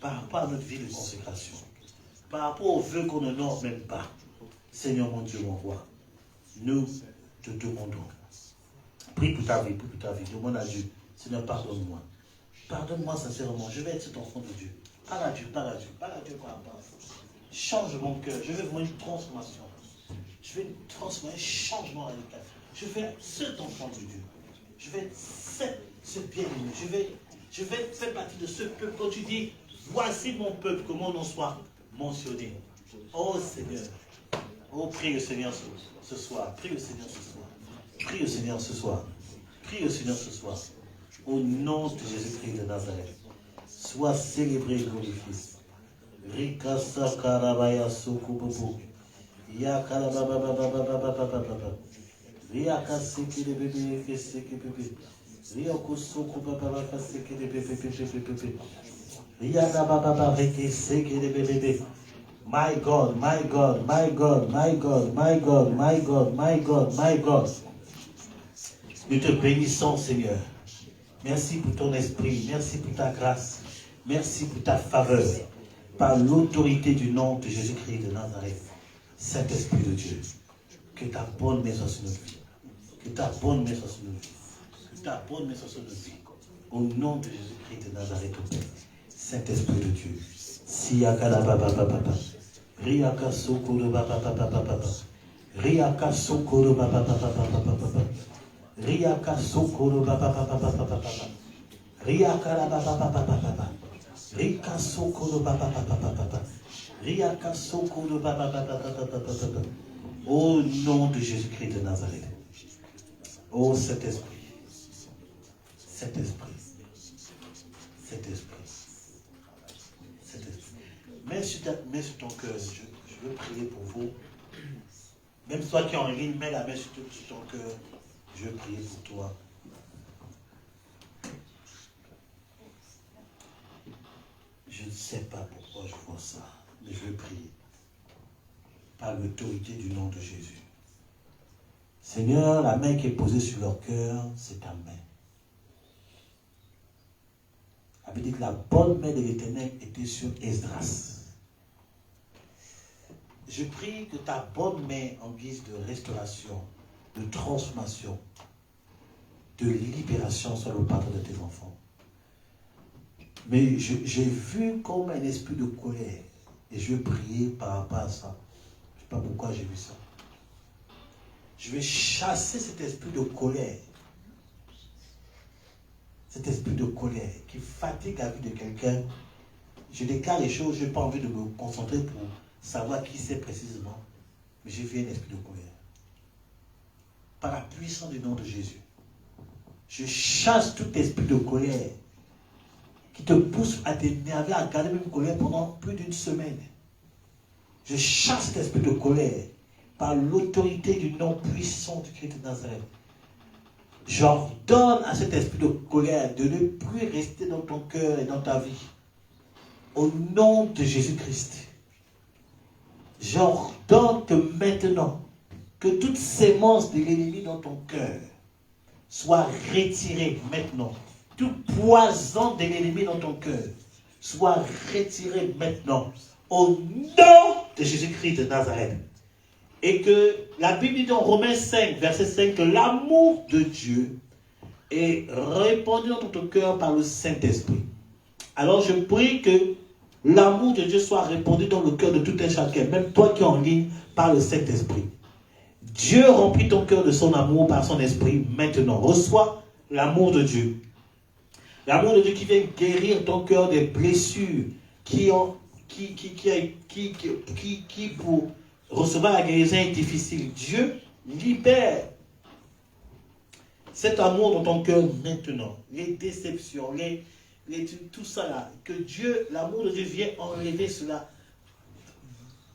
Par rapport à notre vie de consécration. Par rapport aux vœux qu'on n'honore même pas. Seigneur mon Dieu, mon roi. Nous te demandons. Prie pour ta vie, Demande à Dieu. Seigneur, pardonne-moi. Pardonne-moi sincèrement. Je vais être cet enfant de Dieu. Parle à Dieu par rapport. Change mon cœur. Je veux vraiment une transformation. Je veux une transformation, un changement radical. Je veux être cet enfant de Dieu. Je vais être ce bien-aimé. Je vais faire partie de ce peuple. Quand tu dis, voici mon peuple, que mon nom soit mentionné. Oh Seigneur. Oh, prie le Seigneur ce soir. Prie le Seigneur ce soir. Au nom de Jésus-Christ de Nazareth. Sois célébré et glorifié. Rika sakarabaya sokububu. Ya karabababababababababa. Ria kaseke de bébé keseke bébé. Ria kosoko bababa kaseke de bébé. Ria bababa reke seke de bébé. My God. Nous te bénissons, Seigneur. Merci pour ton esprit. Merci pour ta grâce. Merci pour ta faveur. Par l'autorité du nom de Jésus-Christ de Nazareth. Saint-Esprit de Dieu. Que ta bonne maison sur notre vie. Au nom de Jésus-Christ de Nazareth, Saint-Esprit de Dieu. Siakala baba baba. Riaka sokoro baba baba baba. Riaka sokoro baba baba baba. Riaka sokoro baba baba baba. Riaka baba baba baba. Rika sokoro baba baba baba. Riaka sokoro baba baba baba. Au nom de Jésus-Christ de Nazareth. Oh Saint-Esprit. Mets sur ton cœur, je veux prier pour vous. Même toi qui es en ligne, mets la main sur ton cœur. Je veux prier pour toi. Je ne sais pas pourquoi je vois ça, mais je veux prier. Par l'autorité du nom de Jésus. Seigneur, la main qui est posée sur leur cœur, c'est ta main. La Bible dit que la bonne main de l'Éternel était sur Esdras. Je prie que ta bonne main en guise de restauration, de transformation, de libération soit le patron de tes enfants. Mais j'ai vu comme un esprit de colère et je vais prier par rapport à ça. Je ne sais pas pourquoi j'ai vu ça. Je vais chasser cet esprit de colère. Cet esprit de colère qui fatigue la vie de quelqu'un. Je déclare les choses, je n'ai pas envie de me concentrer pour savoir qui c'est précisément. Mais j'ai vu un esprit de colère. Par la puissance du nom de Jésus. Je chasse tout esprit de colère qui te pousse à t'énerver, à garder même colère pendant plus d'une semaine. Je chasse cet esprit de colère par l'autorité du nom puissant du Christ de Nazareth. J'ordonne à cet esprit de colère de ne plus rester dans ton cœur et dans ta vie. Au nom de Jésus-Christ. J'ordonne que maintenant, que toute sémence de l'ennemi dans ton cœur soit retirée maintenant. Tout poison de l'ennemi dans ton cœur soit retiré maintenant. Au nom de Jésus-Christ de Nazareth. Et que la Bible dit dans Romains 5, verset 5, que l'amour de Dieu est répandu dans ton cœur par le Saint-Esprit. Alors je prie que l'amour de Dieu soit répandu dans le cœur de tout un chacun, même toi qui es en ligne, par le Saint-Esprit. Dieu remplit ton cœur de son amour par son esprit maintenant. Reçois l'amour de Dieu. L'amour de Dieu qui vient guérir ton cœur des blessures qui pour recevoir la guérison est difficile. Dieu libère cet amour dans ton cœur maintenant. Les déceptions, tout ça là. Que Dieu, l'amour de Dieu vient enlever cela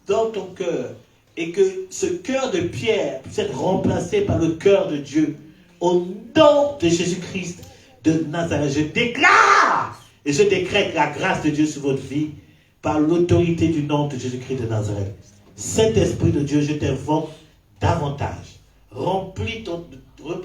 dans ton cœur. Et que ce cœur de pierre puisse être remplacé par le cœur de Dieu. Au nom de Jésus-Christ de Nazareth, je déclare et je décrète la grâce de Dieu sur votre vie par l'autorité du nom de Jésus-Christ de Nazareth. Saint-Esprit de Dieu, je t'invoque davantage. Remplis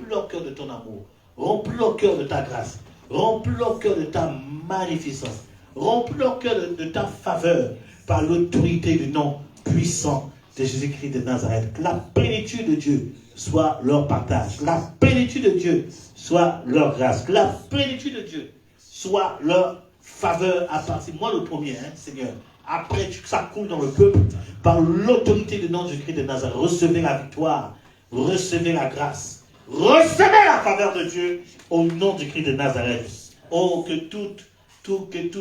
leur cœur de ton amour. Remplis leur cœur de ta grâce. Remplis leur cœur de ta magnificence. Remplis leur cœur de ta faveur par l'autorité du nom puissant de Jésus-Christ de Nazareth. Que la plénitude de Dieu soit leur partage. Que la plénitude de Dieu soit leur grâce. Que la plénitude de Dieu soit leur faveur à partir, moi le premier, Seigneur. Après, ça coule dans le peuple. Par l'autorité du nom de Jésus-Christ de Nazareth. Recevez la victoire. Recevez la grâce. Recevez la faveur de Dieu au nom du Christ de Nazareth. Oh, que toute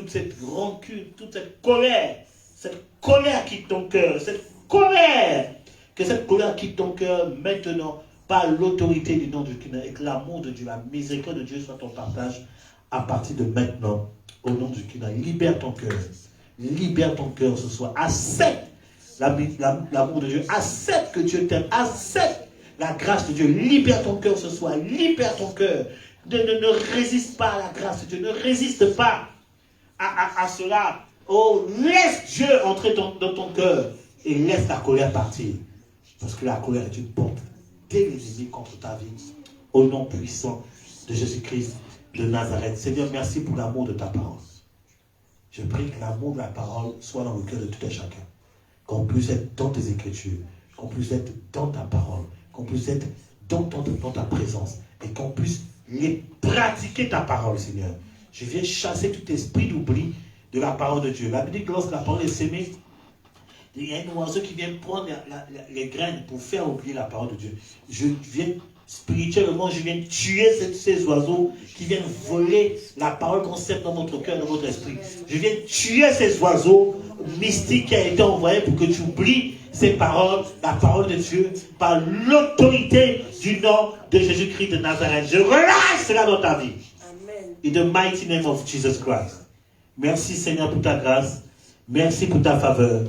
cette rancune, toute cette colère quitte ton cœur, que cette colère quitte ton cœur maintenant par l'autorité du nom de Christ et que l'amour de Dieu, la miséricorde de Dieu soit ton partage à partir de maintenant au nom du Christ. Libère ton cœur ce soir. Accepte l'amour de Dieu, accepte que Dieu t'aime, accepte la grâce de Dieu. Libère ton cœur ce soir, libère ton cœur. Ne résiste pas à la grâce de Dieu, ne résiste pas à cela. Oh, laisse Dieu entrer dans ton cœur et laisse la colère partir. Parce que la colère est une porte déléguée contre ta vie. Au nom puissant de Jésus-Christ de Nazareth. Seigneur, merci pour l'amour de ta parole. Je prie que l'amour de la parole soit dans le cœur de tout un chacun. Qu'on puisse être dans tes écritures, qu'on puisse être dans ta parole, qu'on puisse être dans ta présence et qu'on puisse les pratiquer ta parole, Seigneur. Je viens chasser tout esprit d'oubli de la parole de Dieu. La Bible dit que lorsque la parole est sémée, il y a un oiseau qui vient prendre les graines pour faire oublier la parole de Dieu. Je viens spirituellement, je viens tuer ces oiseaux qui viennent voler la parole qu'on sème dans votre cœur, dans votre esprit. Je viens tuer ces oiseaux mystiques qui ont été envoyés pour que tu oublies ces paroles, la parole de Dieu, par l'autorité du nom de Jésus-Christ de Nazareth. Je relâche cela dans ta vie. Amen. In the mighty name of Jesus Christ. Merci Seigneur pour ta grâce. Merci pour ta faveur.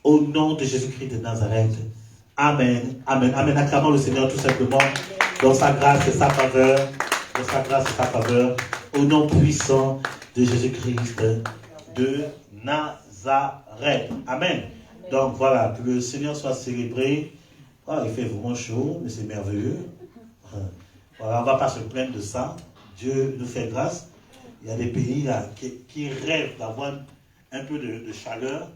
Au nom de Jésus-Christ de Nazareth. Amen. Amen. Amen. Acclamons le Seigneur tout simplement dans sa grâce et sa faveur. Dans sa grâce et sa faveur. Au nom puissant de Jésus-Christ de Nazareth. Amen. Donc voilà, que le Seigneur soit célébré. Oh, il fait vraiment chaud, mais c'est merveilleux. Voilà, on ne va pas se plaindre de ça. Dieu nous fait grâce. Il y a des pays là qui rêvent d'avoir un peu de chaleur.